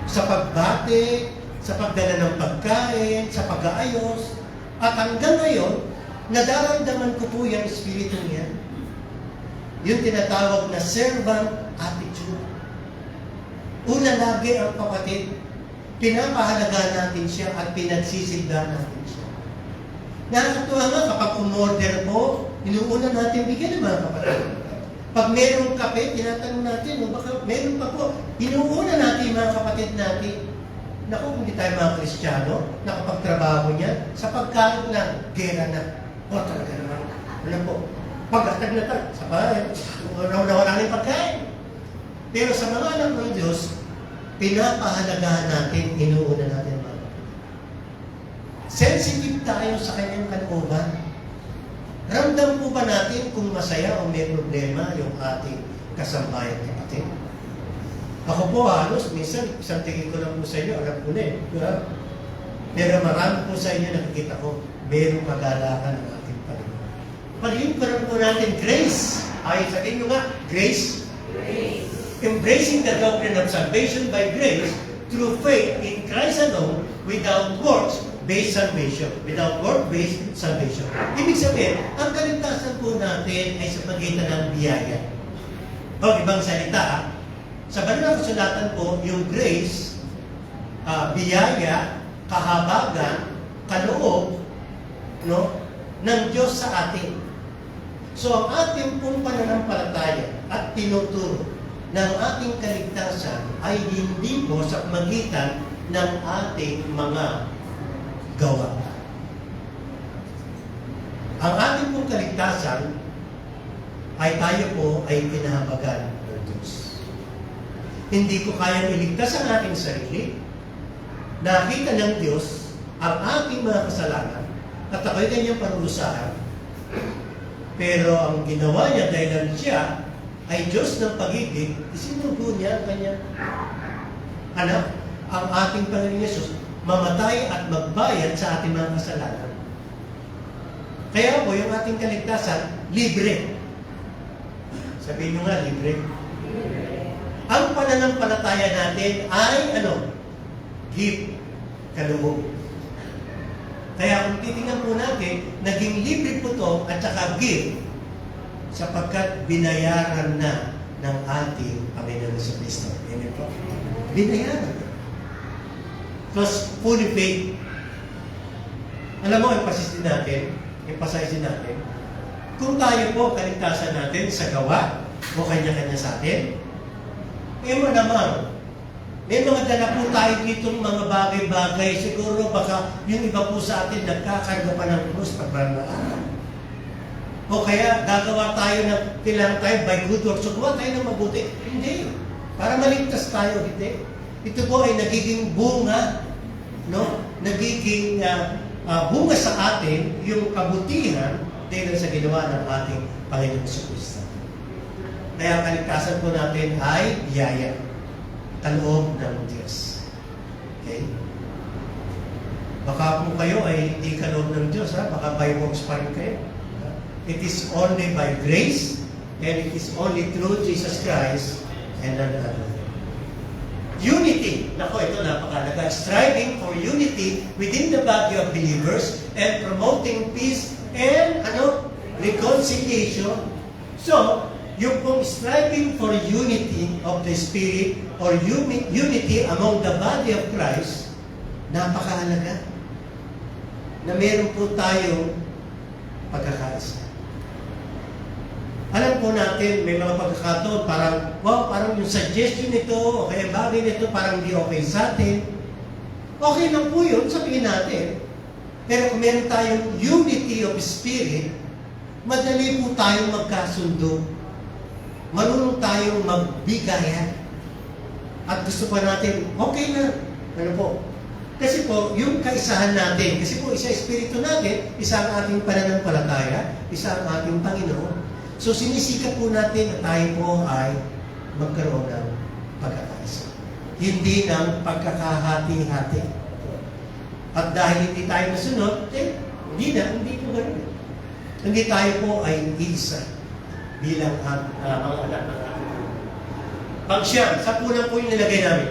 sa pagbati, sa pagdala ng pagkain, sa pag-aayos. At hanggang ngayon, nadaramdaman ko po yung espiritu niya. Yung tinatawag na servant attitude. Una lagi ang kapatid, pinapahalaga natin siya at pinagsisilda natin siya. Nakakatuwa nga kapag umorder po, inuuna natin bigyan ng mga kapatid. Pag merong kape, tinatanong natin, o baka meron pa po, inuuna natin yung mga kapatid natin. Naku, hindi tayo mga Kristiyano, nakapagtrabaho niya, sa pagkain na, gera na. O talaga naman, ano po, pagkatag na tayo, sa bahay, wala na yung pagkain. Pero sa mga anak ng Diyos, pinapahalagahan natin, inuuna natin mga kapatid. Sensitive tayo sa kanyang kalooban. Ramdam po ba natin kung masaya o may problema yung ating kasambayan kapatid? Ako po halos, minsan, isang tingin ko lang po sa inyo, alam ko na eh. Pero marami po sa inyo nakikita ko, mayroong kagalakan ng ating Panginoon. Pagiging ko lang po natin, grace. Ay, sabihin nyo nga, grace. Grace. Embracing the doctrine of salvation by grace through faith in Christ alone without works-based salvation. Without work-based salvation. Ibig sabihin, ang kaligtasan po natin ay sa pagitan ng biyaya. O, ibang salita, sa banal na kasulatan po, yung grace, biyaya, kahabagan, kaloob, no, ng Diyos sa atin. So, ang ating pong pananampalataya at tinuturo ng ating kaligtasan ay hindi po sa magitan ng ating mga gawa. Ang ating pong kaligtasan ay tayo po ay pinahabagan ng Diyos. Hindi ko kayang iligtas ang ating sarili. Nakita ng Diyos ang ating mga kasalanan at ako'y kanyang parurusahan. Pero ang ginawa niya dahil siya ay Diyos ng pag-ibig, isinugo niya ang kanyang anak, ang ating Panginoon Yesus, mamatay at magbayad sa ating mga kasalanan. Kaya po, yung ating kaligtasan, libre. Sabihin nyo nga, libre. Ang pananampalataya natin ay, gift, kaloob. Kaya kung titingnan po natin, naging libre po ito at saka gift sapagkat binayaran na ng ating Panginoon sa Kristo. Amen po? Binayaran na. Because fully faith. Alam mo, emphasis din natin, kung tayo po kaligtasan natin sa gawa o kanya-kanya sa atin, malamang, may mga dala po tayo ditong mga bagay-bagay, siguro baka yung iba po sa atin nagkakarga pa ng krus pagbalaan. O kaya gagawa tayo ng kailangan tayo by good works. So gawa tayo ng mabuti. Hindi. Para maligtas tayo, hindi. Ito po ay nagiging bunga, no? Nagiging bunga sa atin yung kabutihan dahil sa ginawa ng ating Panginoon sa Kristo. Kaya ang kaligtasan po natin ay biyaya. Kaloob ng Diyos. Okay? Baka po kayo ay hindi kaloob ng Diyos, ha? Baka by works pa rin kayo. It is only by grace and it is only through Jesus Christ and none other. Unity. Nako, ito napakalaga. Striving for unity within the body of believers and promoting peace and reconciliation. So, yung pong striving for unity of the Spirit or unity among the body of Christ, napakahalaga na meron po tayong pagkakaisa. Alam po natin, may mga pagkakataon, parang yung suggestion nito, o kaya bagay nito, parang di okay sa atin. Okay lang po yun, sabihin natin. Pero kung meron tayong unity of spirit, madali po tayong magkasundo. Marunong tayong magbigayan. At gusto pa natin, okay na. Ano po? Kasi po, yung kaisahan natin, kasi po isa espiritu natin, isa ang ating pananampalataya, isa ang ating Panginoon. So sinisikap po natin na tayo po ay magkaroon ng pagkakaisa. Hindi ng pagkakahati-hati. At dahil hindi tayo nasunod, hindi po ganoon. Hindi tayo po ay isa bilang mga anak ng ating. Pagsyam, sa pulang po yung nilagay namin.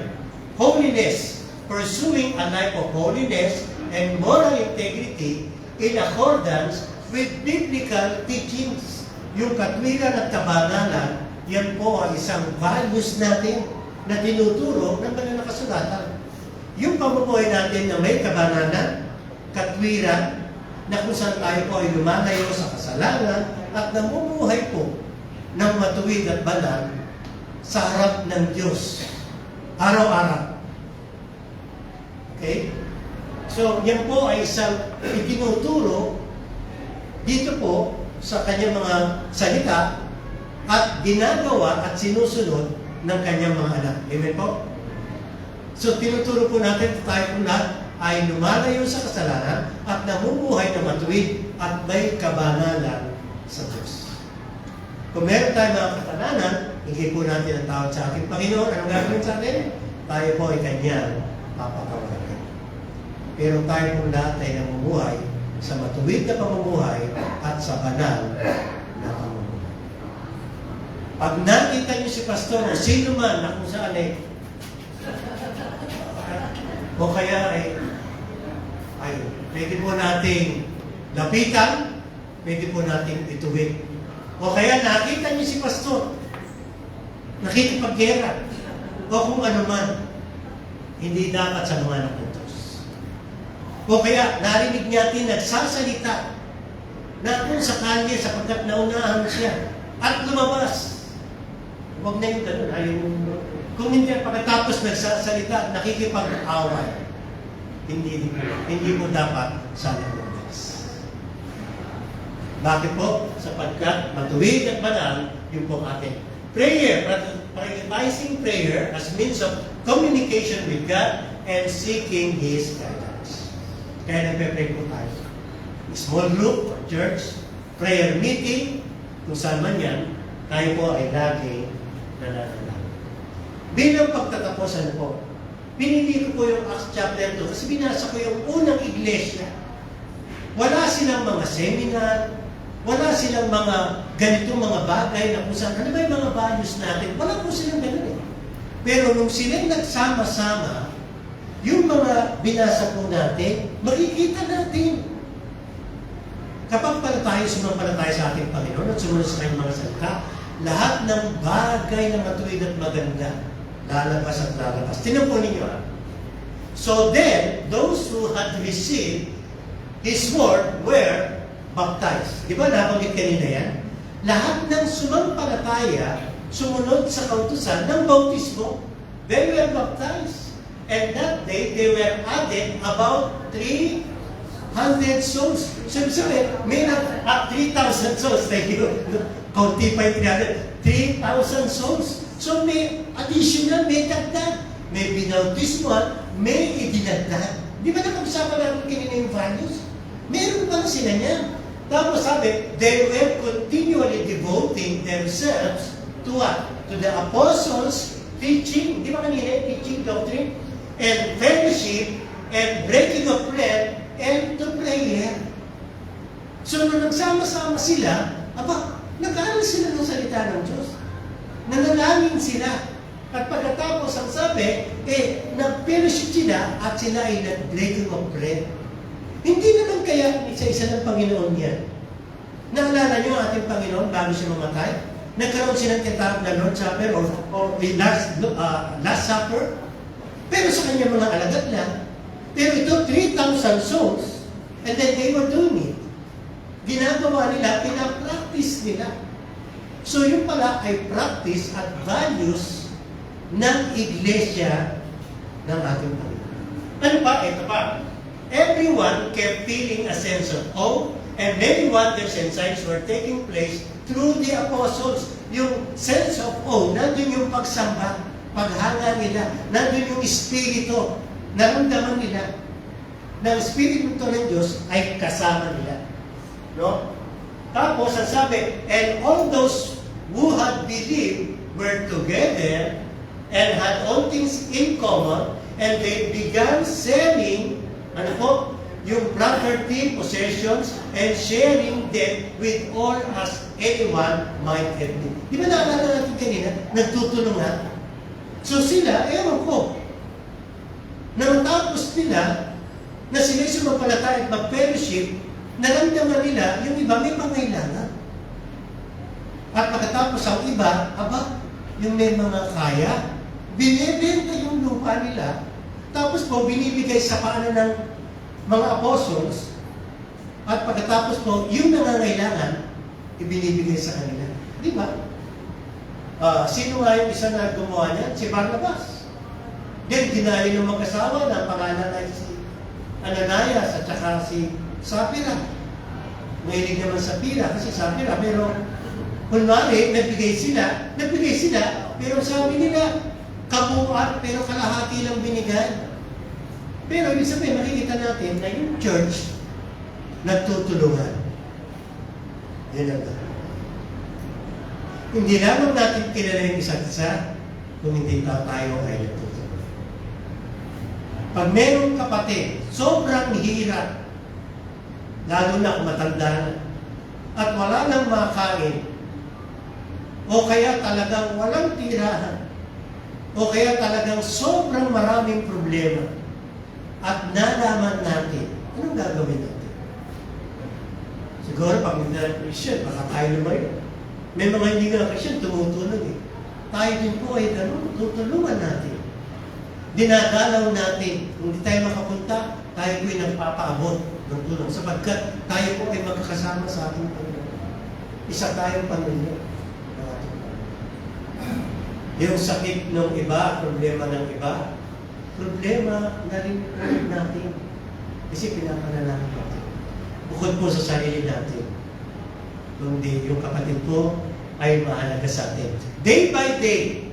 holiness, pursuing a life of holiness and moral integrity in accordance with biblical teachings. Yung katwiran at kabanalan, yan po ang isang values natin na tinuturo ng banal na kasulatan. Yung pamumuhay natin na may kabanalan, katwiran, na kung saan tayo po ay lumalayo sa kasalanan at namumuhay po ng matuwid at banal sa harap ng Diyos. Araw-araw. Okay? So, yan po ay isang itinuturo dito po sa kanyang mga salita at ginagawa at sinusunod ng kanyang mga anak. Amen po? So, tinuturo po natin tayo po lahat ay lumalayo sa kasalanan at namumuhay na matuwid at may kabanalan sa Diyos. Kung meron tayo mga kasalanan, hindi po natin ang tawag sa ating Panginoon. Anong gagawin sa atin? Tayo po ay kanyang papatawarin. Pero tayo po lahat ay namumuhay sa matuwid na pamumuhay at sa banal na pamumuhay. Pag nakita niyo si pastor o sino man na kung saan ay o kaya ay pwede po nating lapitan, pwede po nating ituwid. O kaya nakita niyo si pastor, nakikipaggera, o kung ano man, hindi dapat sa mga anak ng Diyos. O kaya narinig natin nagsasalita na kung sa kalye sapagkat naunahan siya at lumabas. Huwag na yung ganun. Kung hindi pagkatapos nagsasalita, nakikipag-away. Hindi mo dapat sa ng Diyos. Bakit po? Sapagkat matuwid at banal yung po ating prayer, prioritizing prayer as means of communication with God and seeking His guidance. Kaya nagpe-pray po tayo. Small group or church, prayer meeting, kung saan man yan, tayo po ay lagi nananalangin. Bilang pagtatapusan po, pinili ko po yung Acts chapter 2 kasi binasa ko yung unang iglesia. Wala silang mga seminar, wala silang mga ganitong mga bagay na kung saan, ano ba yung mga values natin? Wala po silang ganun eh. Pero nung silang nagsama-sama, yung mga binasa po natin, makikita natin. Kapag pala tayo sumampalataya sa ating Panginoon at sumunod sa kanyang mga salita, lahat ng bagay na matuwid at maganda, lalabas at lalabas. Tingnan po ninyo ha. So then, those who had received His word were baptized. Di ba nabanggit kanina yan? Lahat ng sumampalataya, sumunod sa kautusan ng bautismo, they were baptized. And that day, they were added about 300 souls. So, sabi, may 3,000 souls. Thank you. Kaunti pa yung 3,000 souls. So, may additional, may dagdag. May binautismal, may idinagdag. Di ba napag-usapan natin kanina yung values? Meron pala sila niya. Tapos sabi, they were continually devoting themselves to what? To the apostles' teaching. Di ba kanina? Teaching doctrine. And fellowship, and breaking of bread, and to prayer. So, nung nagsama-sama sila, nag-aaral sila ng salita ng Diyos. Nanalangin sila. At pagkatapos, ang sabi, nag-fellowship sila at sila ay nag-breaking of bread. Hindi naman kaya isa-isa ng Panginoon yan. Naalala niyo ang ating Panginoon bago siya mamatay? Nagkaroon siya ng tinatawag na Lord's Supper or the Last Supper. Pero sa kanya mga alagad lang. Pero ito, 3,000 souls. And then they were doing it. Ginagawa nila, pinapractice nila. So yung pala ay practice at values ng iglesia ng ating Panginoon. Ano pa? Ito pa. Everyone kept feeling a sense of awe, and many wonders and signs were taking place through the apostles. Yung sense of awe, nandun yung pagsamba, paghanga nila, nandun yung espiritu, naramdaman nila na ang espiritu ng Diyos ay kasama nila. No? Tapos, ang sabi, and all those who had believed were together and had all things in common, and they began selling, ano po, yung property, possessions, and sharing them with all as anyone might have been. Di ba naalala natin kanina? Nagtutulungan. So sila, ewan ko, nila na sila'y sumampalataya at mag-fellowship, naramdaman nila yung iba may pangailangan. At pagkatapos ang iba, yung may mga kaya, binibenta yung lupa nila, tapos po binibigay sa paanan ng mga apostles, at pagkatapos po, yung nangangailangan, ibinibigay sa kanila. Di ba? Sino nga yung isa na gumawa niyan? Si Barnabas. Then, dinali ng mag-asawa na pangalan ay si Ananias at saka si Sapphira. Mahilig naman sa pira kasi Sapphira, pero kunwari, nagbigay sila, pero sabi nila, kabuuan, pero kalahati lang binigay. Pero ibig sabihin, makikita natin na yung church nagtutulungan. Yan ang hindi lamang natin kilala yung isa't isa kung hindi pa tayo ay nagtutulungan. Pag merong kapatid, sobrang hirap, lalo na kung matanda na, at wala nang makain, o kaya talagang walang tirahan, o kaya talagang sobrang maraming problema, at nalaman natin, anong gagawin natin? Siguro pag hindi na Christian, baka tayo lumayo. May mga hindi nga Christian, tumutulong eh. Tayo din po ay gano'n, tutulungan natin. Dinadalaw natin. Kung hindi tayo makapunta, tayo po ay nagpapaabot ng tulong. Sapagkat tayo po ay magkakasama sa ating Panginoon. Isa tayong pamilya ng ating Panginoon. Yung sakit ng iba, problema ng iba, problema na rin natin. Kasi pinapanalangin natin. Bukod po sa sarili natin, kundi yung kapatid ko ay mahalaga sa atin. Day by day,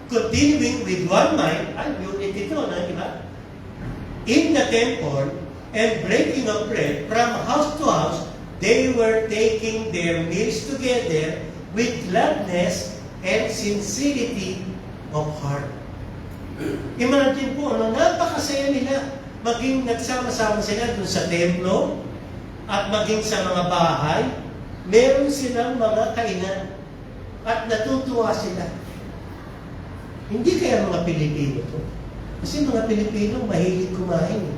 continuing with one mind, unit ito na, di ba? In the temple and breaking of bread from house to house, they were taking their meals together with gladness and sincerity of heart. Imagine po, napakasaya nila maging nagsama-sama sila dun sa templo at maging sa mga bahay, meron silang mga kainan at natutuwa sila. Hindi kaya mga Pilipino to. Kasi mga Pilipino mahilig kumain.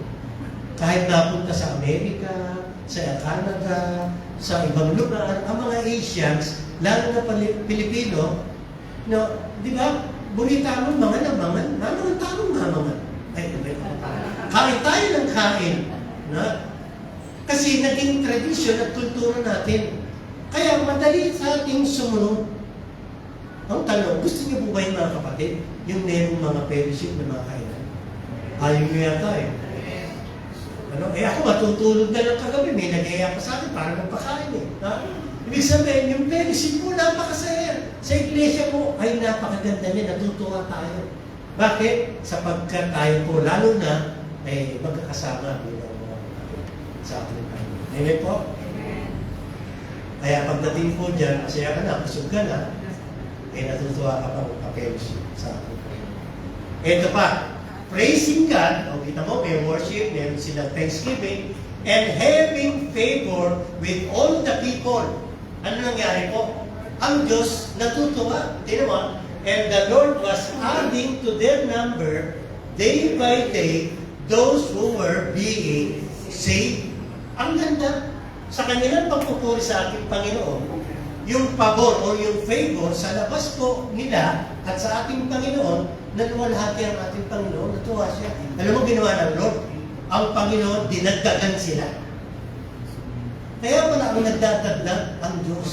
Kahit napunta sa Amerika, sa Canada, sa ibang lugar, ang mga Asians, lalo na Pilipino, no, di ba, burita mo, mangan, kain tayo ng kain. Na? Kasi naging tradisyon at kultura natin. Kaya madali sa ating sumunod. Ang tanong, gusto niyo po ba yung mga kapatid? Yung merong mga fellowship na mga kainan? Ayaw niyo yata eh. Ako matutulog na lang kagabi, may nag-aya pa sa akin para magpakain eh. Ibig sabihin, yung fellowship mo, napakasaya. Sa iglesia mo, ay napakaganda niya, natutuwa tayo. Bakit? Sapagkat tayo po, lalo na, ay magkakasama bilang sa ating Panginoon. Amen po? Kaya pagdating po dyan, masaya ka na, busog ka na, eh natutuwa ka pa mag-fellowship sa ating Panginoon. Ito pa, praising God, o kita mo, may worship, meron silang thanksgiving, and having favor with all the people. Ano nangyari po? Ang Diyos natutuwa. Tignan mo, and the Lord was adding to their number, day by day, those who were being saved. Ang ganda, sa kanilang pagpupuri sa ating Panginoon, yung pabor o yung favor sa labas po nila at sa ating Panginoon, naluwalhati ang ating Panginoon, natuwa siya. Alam mo ginawa ng Lord? Ang Panginoon, dinagdagan sila. Kaya pala ang nagdadagdag ang Diyos.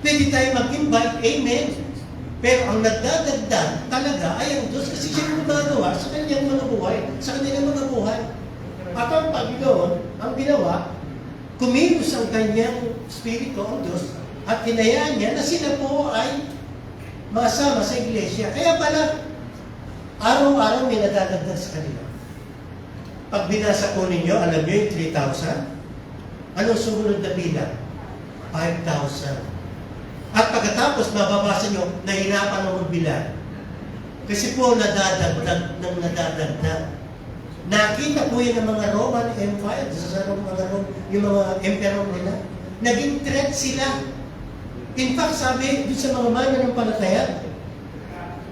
Pwede tayo mag-invite, amen. Pero ang nagdadagdag talaga ay ang Diyos kasi siya gumagawa sa kanyang mga buhay, sa kanilang mga buhay. At ang Panginoon, ang ginawa, kumilos ang kanyang Espiritu, ang Diyos, at hinayaan niya na sila po ay masama sa iglesia. Kaya pala, araw-araw may nadadagdag sa kanila. Pag binasa po ninyo, alam niyo yung 3,000? Anong sumunod na bilang? 5,000. At pagkatapos, mababasa nyo, nahirapan ng magbilang. Kasi po, nadadagdag ng nadadagdag. Nakita po yan ng mga Roman Empire, yung mga emperor nila. Naging threat sila. In fact, sabi doon sa mga mananampalataya,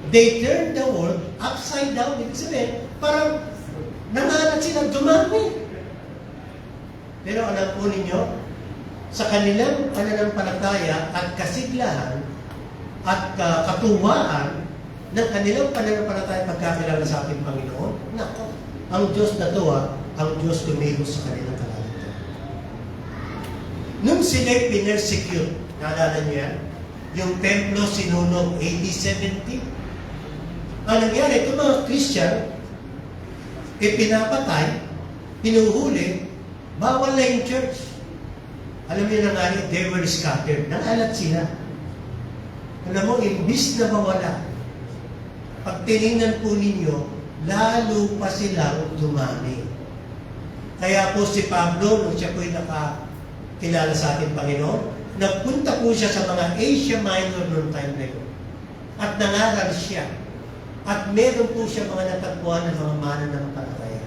they turned the world upside down. Ibig sabihin, parang nangalat sila, dumami. Pero alam po ninyo, sa kanilang pananampalataya at kasiglahan at katuwaan ng kanilang pananampalataya pagkakilala sa ating Panginoon, nako, ang Diyos na to, ang Diyos lumihos sa kanilang kalalagyan. Nung sila'y pinersecute, naalala niyo yan? Yung templo sinunog AD 70. Ang nangyari, itong mga Christian, pinapatay, pinuhuli, bawal na yung church. Alam niyo na nga, they were scattered. Nangalat sila. Alam mo, imbis na mawala, pag tinignan po ninyo, lalo pa silang dumami. Kaya po si Pablo, nung siya po'y nakakilala sa ating Panginoon, nagpunta po siya sa mga Asia Minor noong time na yun. At nangaral siya. At meron po siya mga natagpuan ng mga mananampalataya.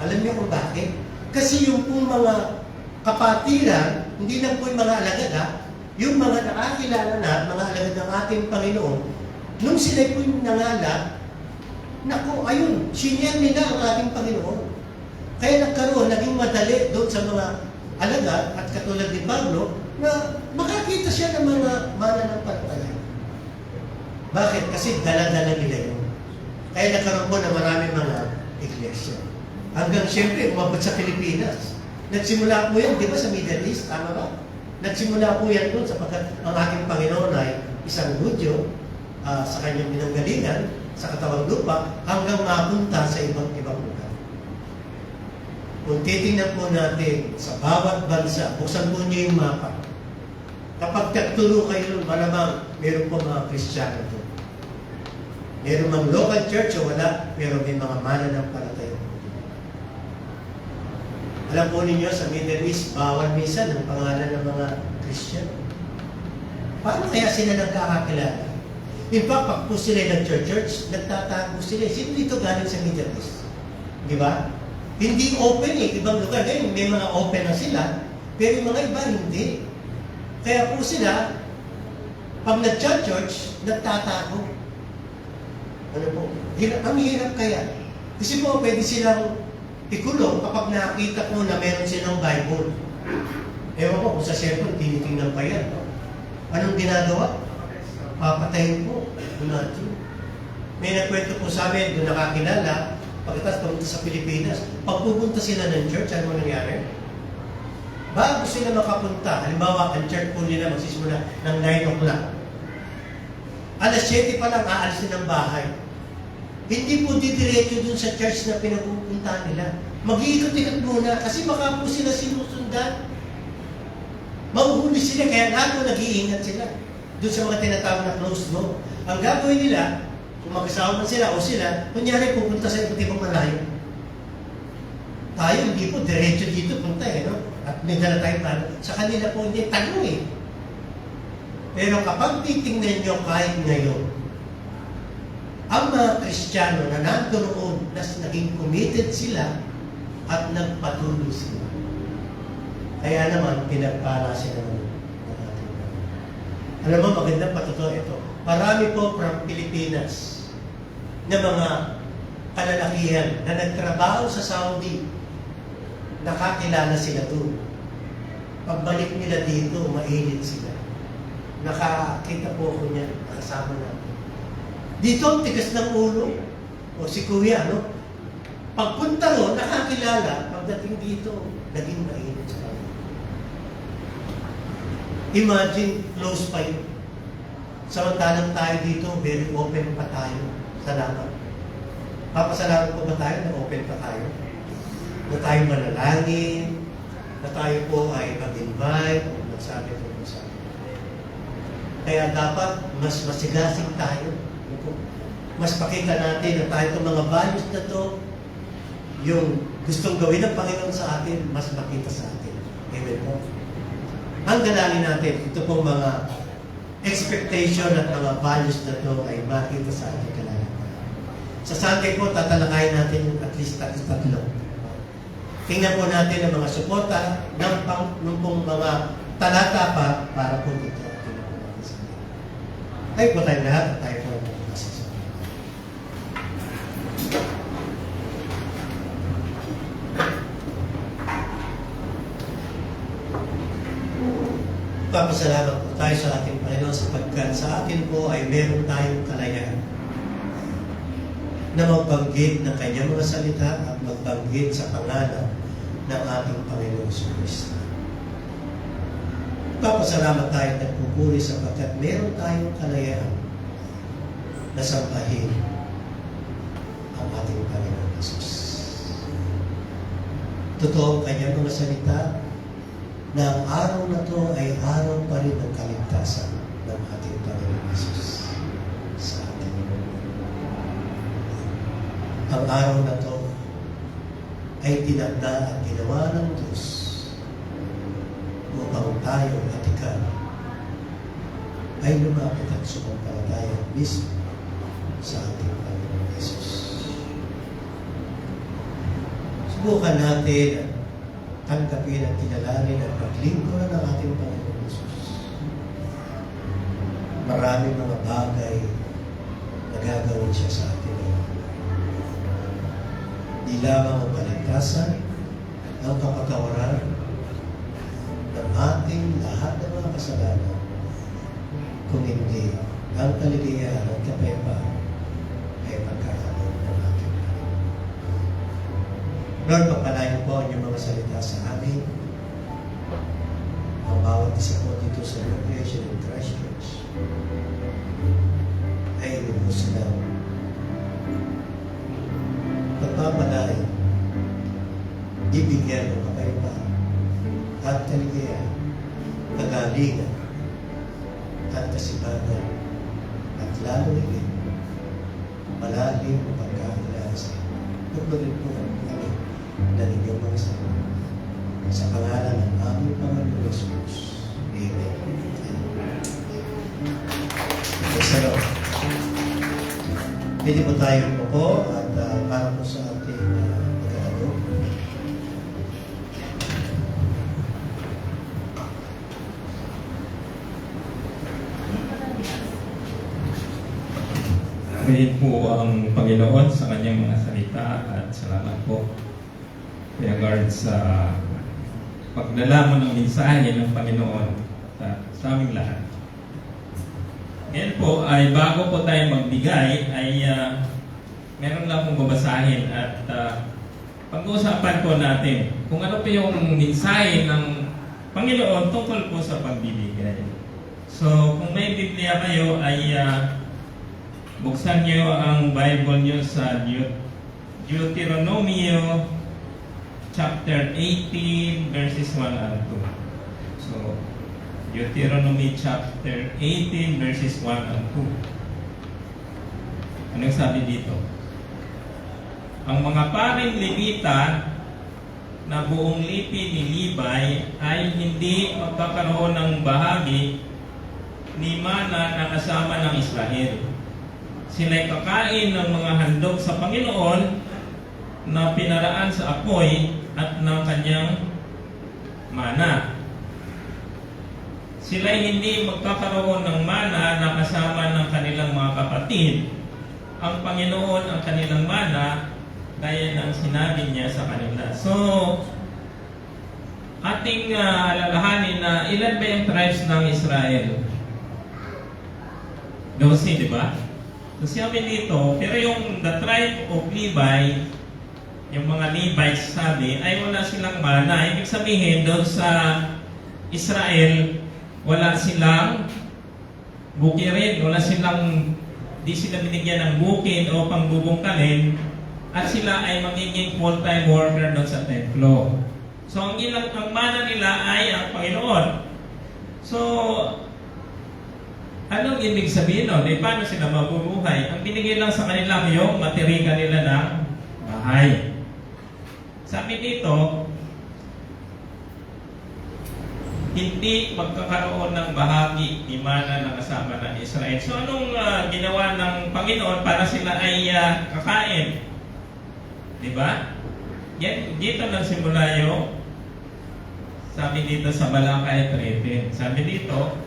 Alam niyo kung bakit? Kasi yung pong mga kapatiran, hindi lang po yung mga alagad, yung mga nakakilala na, mga alagad ng ating Panginoon, nung sila po yung nangalat, naku, ayun, sinyan nila ang ating Panginoon. Kaya naging madali doon sa mga alagad, at katulad ni Pablo, na makakita siya ng mga mananampalataya. Bakit? Kasi dala-dala nila yun. Kaya nagkaroon po ng maraming mga iglesia. Hanggang siyempre, umabot sa Pilipinas. Nagsimula po yan, di ba, sa Middle East? Tama ba? Nagsimula po yan doon sapagkat ang ating Panginoon ay isang Hudyo sa kanyang pinanggalingan, sa katawang lupa, hanggang mapunta sa ibang lugar. Kung titingnan po natin sa bawat bansa, buksan po niyo yung mapa. Kapag nagturo kayo, malamang meron po mga Kristiyano doon. Meron mang local church o wala, meron din mga mananampalataya. Alam po ninyo, sa Middle East, bawal misa ng pangalan ng mga Christian. Paano kaya sila nagkakakilala? In fact, pag po sila nag-church, nagtatago sila. Sino dito galing sa Middle East? Di ba? Hindi open eh. Ibang lugar ngayon, may mga open na sila, pero yung mga iba hindi. Kaya po sila, pag nag-church, nagtatago. Ano po? Ang hirap kaya. Kasi po, pwede silang ikulong kapag nakita ko na meron silang Bible. Ewan ko kung sa cellphone, tinitingnan pa yan. No? Anong ginagawa? Papatayin po. Imagine. May nagkwento po sa amin, doon nakakilala, pagkatapos pumunta sa Pilipinas, pag pupunta sila ng church, ano mo nangyari? Bago sila makapunta, halimbawa, ang church po nila magsisimula ng 9 o'clock. Alas 7 pa lang aalis ng bahay. Hindi po didiretso dun sa church na pinapupuntahan nila. Mag-iikot-ikot muna kasi baka po sila sinusundan. Mahuhuli sila, kaya lalo nag-iingat sila. Doon sa mga tinatawag na closed door. Ang gagawin nila, kung mag-asawa man sila o sila, kunyari pupunta sa iba't ibang malayo. Tayo hindi po diretso dito punta no? At may dala tayong plano. Sa kanila po hindi, tanong Pero kapag titingnan nyo kahit ngayon, ang mga Kristiyano na nandoon na naging committed sila at nagpatuloy sila. Kaya naman, pinagpala sila ng ating. Alam mo, magandang patuto ito. Marami po from Pilipinas na mga kalalakihan na nagtrabaho sa Saudi, nakakilala sila doon. Pagbalik nila dito, mainit sila. Nakakita po ako niyan, nakasama natin. Dito, tigas ng ulo. O si Kuya, Pagpunta ron, nakakilala. Pagdating dito, naging mainit sa kanya. Imagine, close pa yun. Samantalang tayo dito, very open pa tayo. Salamat. Papasalamat po ba tayo na open pa tayo? Na tayo manalangin, na tayo po ay mag-invite, nagsabi po sa akin. Kaya dapat mas masigasig tayo. Mas pakita natin na tayo itong mga values na to, yung gustong gawin ng Panginoon sa atin, mas makita sa atin. Amen po. Ang dalangin natin, ito pong mga expectation at mga values na to ay makita sa ating kalagayan. Sa Sunday po, tatalakayin natin yung at least tatlo. Tingnan po natin ang mga suporta ng pong mga talata para po dito. Ay po tayo lahat, tayo po Nagpapasalamat po tayo sa ating Panginoon sapagkat sa atin po ay meron tayong kalayaan na magbanggit ng kanyang mga salita at magbanggit sa pangalan ng ating Panginoon Kristo. Nagpapasalamat tayo at nagpupuri sapagkat meron tayong kalayaan na sampahin ang ating Panginoon Jesus. Totoo ang kanyang mga salita na ang araw na to ay araw pa rin ng kaligtasan ng ating Panginoon Jesus sa atin. Ang araw na to ay tinagda at ginawa ng Diyos upang tayo at ikaw ay lumapit at sumampalataya mismo sa ating Panginoon Jesus. Subukan natin tanggapin at kinalanin at paglingkuran ng ating Panginoon Jesus. Maraming mga bagay na gagawin siya sa atin. Di lamang ang kaligtasan, ang kapatawaran ng ating lahat ng mga kasalanan, kung hindi ang kaligayahan at kapayapaan ay pagkakaroon ng ating Panginoon. Lord, pagpalain po ang inyong mga salita sa amin. Ang bawat isa po dito sa Recreation and Christ Church ay lubos na pagpapalain, bibigyan ng kapayapaan at kaligayahan, kagalingan at kasibagan at lalo higit malalim ang pagkakilala sa iyo. Pagbalin po kami na ninyong mga salita sa pangalan ng aming Panginoon Jesus. Amen. Salamat. Pwede po tayo po at para po sa ating pag-aaral. Purihin po ang Panginoon sa kanyang mga salita at salamat po Kuya Guard sa pagdalaman ng mensahe ng Panginoon sa aming lahat. Ngayon po ay bago po tayo magbigay ay meron lang akong babasahin at pag-uusapan po natin kung ano po yung mensahe ng Panginoon tungkol po sa pagbibigay. So kung may Biblia kayo ay buksan niyo ang Bible niyo sa Deuteronomy chapter 18 verses 1 and 2. So Deuteronomy chapter 18 verses 1 and 2. Anong sabi dito? Ang mga paring Levita na buong lipi ni Levi ay hindi magkakaroon ng bahagi ni mana na kasama ng Israel. Sila'y kakain ng mga handog sa Panginoon na pinaraan sa apoy at ng kanyang mana. Sila'y hindi magkakaroon ng mana na kasama ng kanilang mga kapatid. Ang Panginoon ang kanilang mana, gaya ng sinabi niya sa kanila. So, ating alalahanin na ilan ba yung tribes ng Israel? 12, di ba? So sabi dito, pero yung the tribe of Levi, yung mga Levites sabi, ay wala silang mana. Ibig sabihin, doon sa Israel, wala silang bukirin, di sila binigyan ng bukid o pangbubungkalin, at sila ay magiging full-time worker doon sa templo. So ang mana nila ay ang Panginoon. So, anong ibig sabihin nun? Paano sila mabubuhay? Ang binigay lang sa kanila yung matirikan nila ng bahay. Sabi dito, hindi magkakaroon ng bahagi ni mana na kasama ng Israel. So anong ginawa ng Panginoon para sila ay kakain? Diba? Yan, dito nagsimula yung sabi dito sa Malakay 3:10. Sabi dito,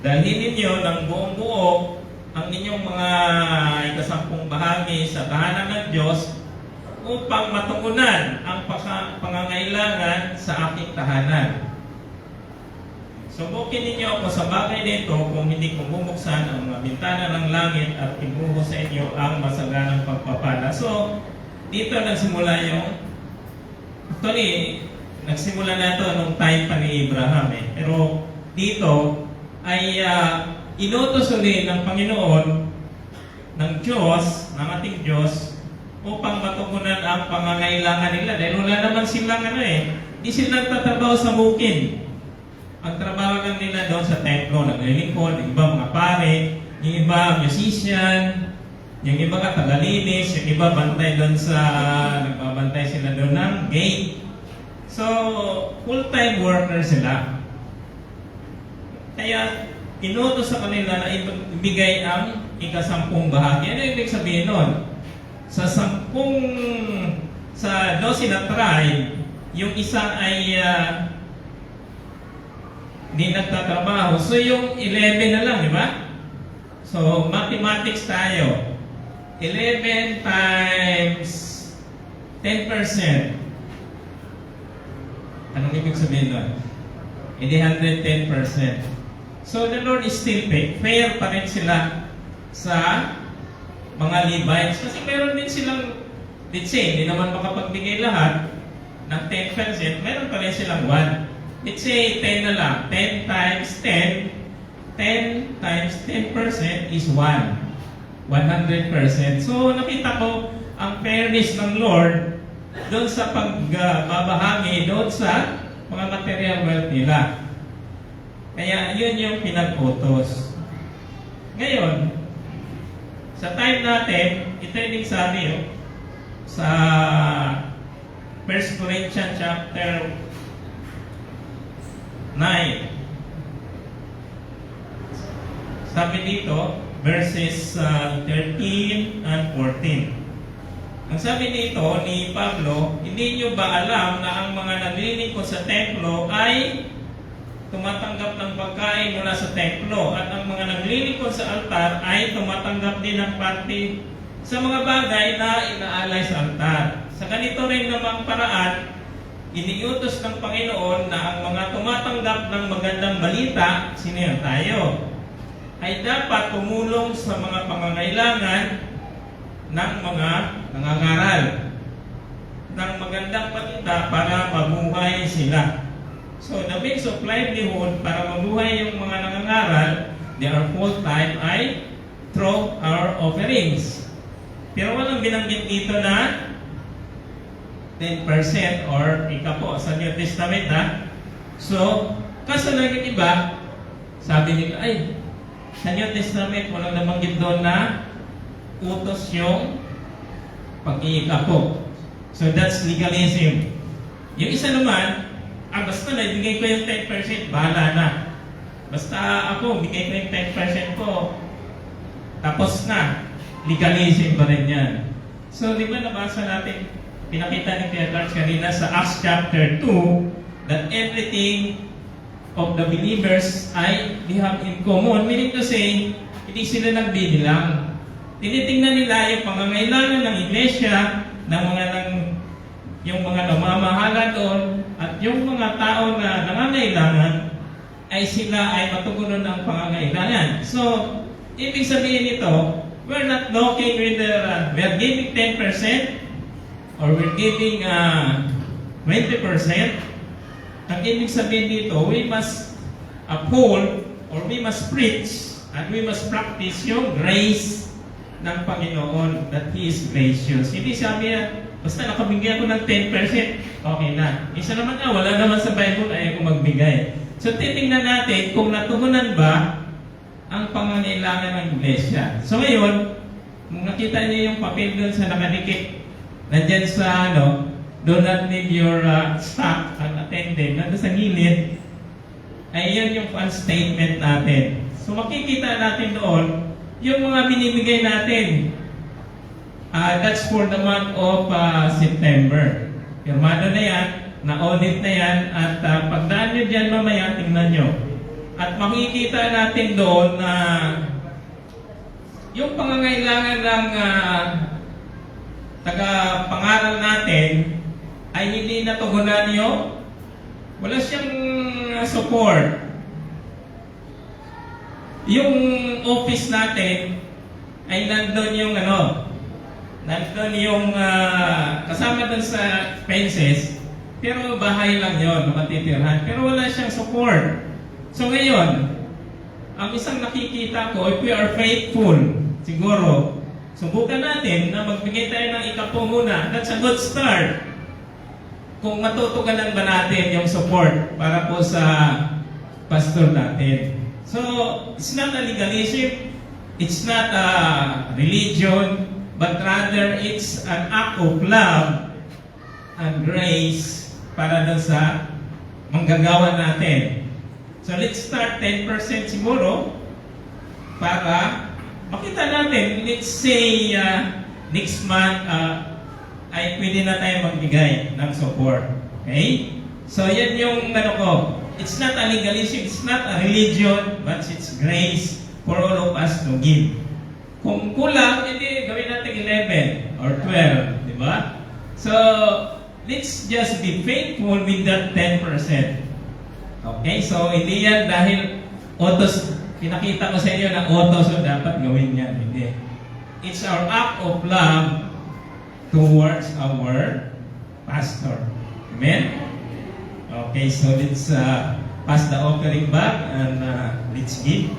dalhin ninyo ng buong buo ang inyong mga ikasampung bahagi sa tahanan ng Diyos upang matugunan ang pangangailangan sa aking tahanan. Subukin ninyo ako sa bagay nito kung hindi ko bubuksan ang mga bintana ng langit at ibuho sa inyo ang masaganang pagpapala. So, dito nagsimula yung, actually, nagsimula na ito nung time pa ni Abraham eh. Pero dito ay inutos ulit ng Panginoon, ng Diyos, ng ating Diyos, upang matugunan ang pangangailangan nila. Dahil wala naman silang hindi sila nagtatrabaho sa bukid. Ang trabaho lang nila doon sa templo, naglilingkod, yung iba mga pare, yung iba musician, yung iba tagalinis, yung iba bantay doon sa, nagbabantay sila doon ng gate. So, full-time worker sila. Kaya, inutos sa kanila na ibigay ang ika-10 bahagi. Ano ibig sabihin nun? Sa 12 na tribe, yung isa ay hindi nagtatrabaho. So, yung 11 na lang, di ba? So, mathematics tayo. 11 times 10%. Anong ibig sabihin nun? Hindi 110%. So, the Lord is still fair pa rin sila sa mga Levites. Kasi meron din silang, let's say, hindi naman makapagbigay lahat ng 10%, meron pa rin silang 1. Let's say 10 na lang. 10 times 10. 10 times 10% is 1. 100%. So, nakita ko ang fairness ng Lord doon sa pagbabahagi doon sa mga material wealth nila. Kaya, yun yung pinag-utos. Ngayon, sa time natin, ito yung sabi sa 1 Corinthians chapter 9. Sabi dito, verses 13 and 14. Ang sabi dito ni Pablo, hindi nyo ba alam na ang mga naglilingkod sa templo ay tumatanggap ng pagkain mula sa templo at ang mga naglilingkod sa altar ay tumatanggap din ng parte sa mga bagay na inaalay sa altar. Sa ganito rin namang paraan, iniutos ng Panginoon na ang mga tumatanggap ng magandang balita, sino yan tayo, ay dapat tumulong sa mga pangangailangan ng mga nangangaral ng magandang balita para mabuhay sila. So, the means of livelihood para mabuhay yung mga nangangaral, they are full-time ay through our offerings. Pero walang binanggit dito na 10% or ika po sa New Testament So, kaso lang yung iba, sabi nila, ay, sa New Testament, walang nabanggit doon na utos yung pag-iika po. So, that's legalism. Yung isa naman, basta naibigay ko yung 10%, bahala na. Basta ako, bigay ko yung 10% ko, tapos na. Legalism pa rin yan. So, di ba nabasa natin, pinakita ni Pierre Cards kanina sa Acts chapter 2 that everything of the believers ay they have in common. Meaning to say, hindi sila nagbibilang. Tinitingnan nila yung pangangailangan ng iglesia, yung mga namamahala doon, at yung mga tao na nangangailangan ay sila ay matugunan ng pangangailangan. So, ibig sabihin nito, we're not looking whether we're giving 10% or we're giving 20%. Ang ibig sabihin dito, we must uphold or we must preach and we must practice yung grace ng Panginoon that He is gracious. Hindi sabi basta nakabigyan ko ng 10%, okay na. Isa naman wala naman sa Bible ayaw ko magbigay. So titingnan natin kung natugunan ba ang pangangailangan ng iglesia. So ngayon, kung nakita niyo yung papel doon sa nakadikit, nandyan sa do not need your staff and attendant, nandun sa gilid, ay yan yung fund statement natin. So makikita natin doon, yung mga binibigay natin, that's for the month of September. Pirmado na yan, na-audit na yan, at pagdaan nyo dyan mamaya, tingnan nyo. At makikita natin doon na yung pangangailangan ng taga-pangaral natin ay hindi natugunan nyo. Wala siyang support. yung office natin ay nandun yung nandun yung kasama dun sa expenses, pero bahay lang yon matitirhan, pero wala siyang support. So ngayon, ang isang nakikita ko, if we are faithful, siguro, subukan natin na magbigay tayo ng ika-10 muna. That's a good start. Kung matutuganan ba natin yung support para po sa pastor natin. So, it's not a legalism, it's not a religion, but rather it's an act of love and grace para doon sa manggagawa natin. So, let's start 10% siguro para makita natin, let's say next month ay pwede na tayo magbigay ng support. Okay? So, yan yung ko. It's not a legalism, it's not a religion, but it's grace for all of us to give. Kung kulang, hindi gawin natin 11 or 12, di ba? So, let's just be faithful with that 10%. Okay? So, hindi yan dahil pinakita ko sa inyo na so dapat gawin yan. Hindi. It's our act of love towards our pastor. Amen? Okay, so let's pass the offering back and let's give.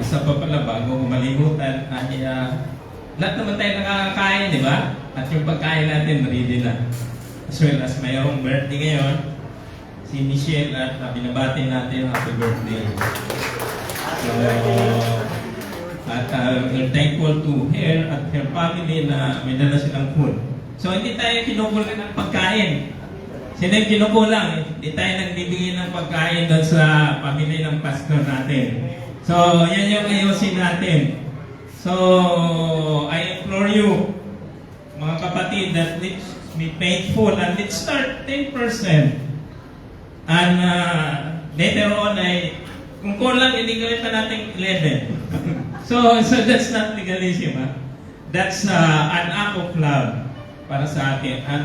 Isa pa pala, bago kumalimutan, lahat naman tayo nakakakain, di ba? At yung pagkain natin, ready na. As well as mayroong birthday ngayon, si Michelle, at binabati natin happy birthday. So, at we're thankful to her at her family na may dala silang food. So, hindi tayo kinukulang ng pagkain. Sino yung kinukulang? Hindi tayo nagbibigay ng pagkain doon sa pamilya ng pastor natin. So, yan yung ayusin natin. So, I implore you, mga kapatid, that let's be faithful and let's start 10%. And later on, kung kulang, hindi gawin pa natin 11. so that's not legalism. That's an act of love para sa atin. And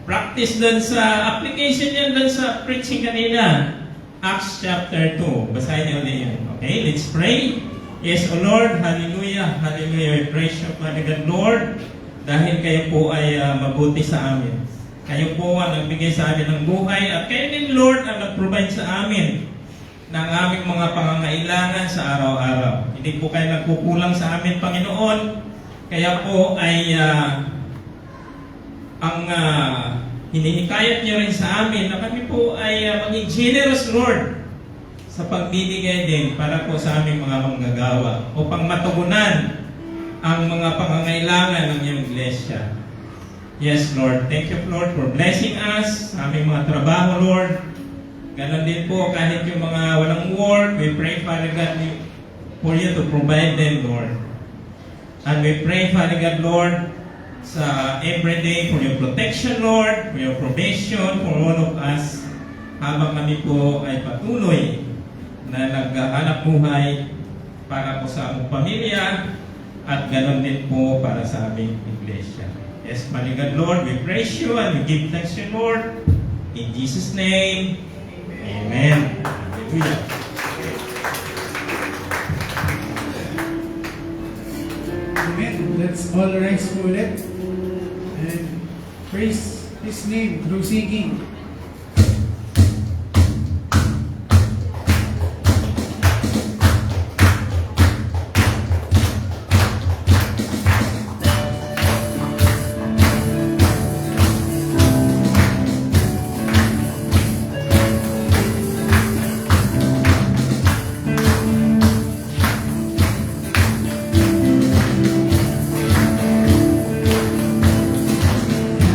practice dun sa application yan dun sa preaching kanina. Acts chapter 2. Basahin niyo ulit yun. Okay, let's pray. Yes, O Lord, hallelujah, hallelujah. We praise you, Father God, Lord, dahil kayo po ay mabuti sa amin. Kayo po ang nagbigay sa amin ng buhay at kayo din, Lord, ang nag-provide sa amin ng aming mga pangangailangan sa araw-araw. Hindi po kayo nagkukulang sa amin, Panginoon. Kaya po ay hinihikayat niyo rin sa amin na kami po ay maging generous, Lord, sa pagbibigay din para po sa aming mga manggagawa upang matugunan ang mga pangangailangan ng iyong iglesia. Yes, Lord. Thank you, Lord, for blessing us sa aming mga trabaho, Lord. Ganon din po, kahit yung mga walang work, we pray, Father God, for you to provide them, Lord. And we pray, Father God, Lord, sa everyday for your protection, Lord, for your provision for all of us habang kami po ay patuloy na naghahanap buhay para po sa among pamilya At ganon din po para sa aming iglesia. Yes, Maligad Lord, we praise you and we give thanks to you, Lord. In Jesus' name, Amen. Hallelujah. Amen. Let's all rise po ulit and praise His name through singing.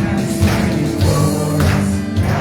Has gone before us.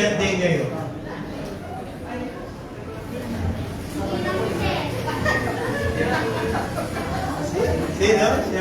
birthday ngayon. Sino? Siya?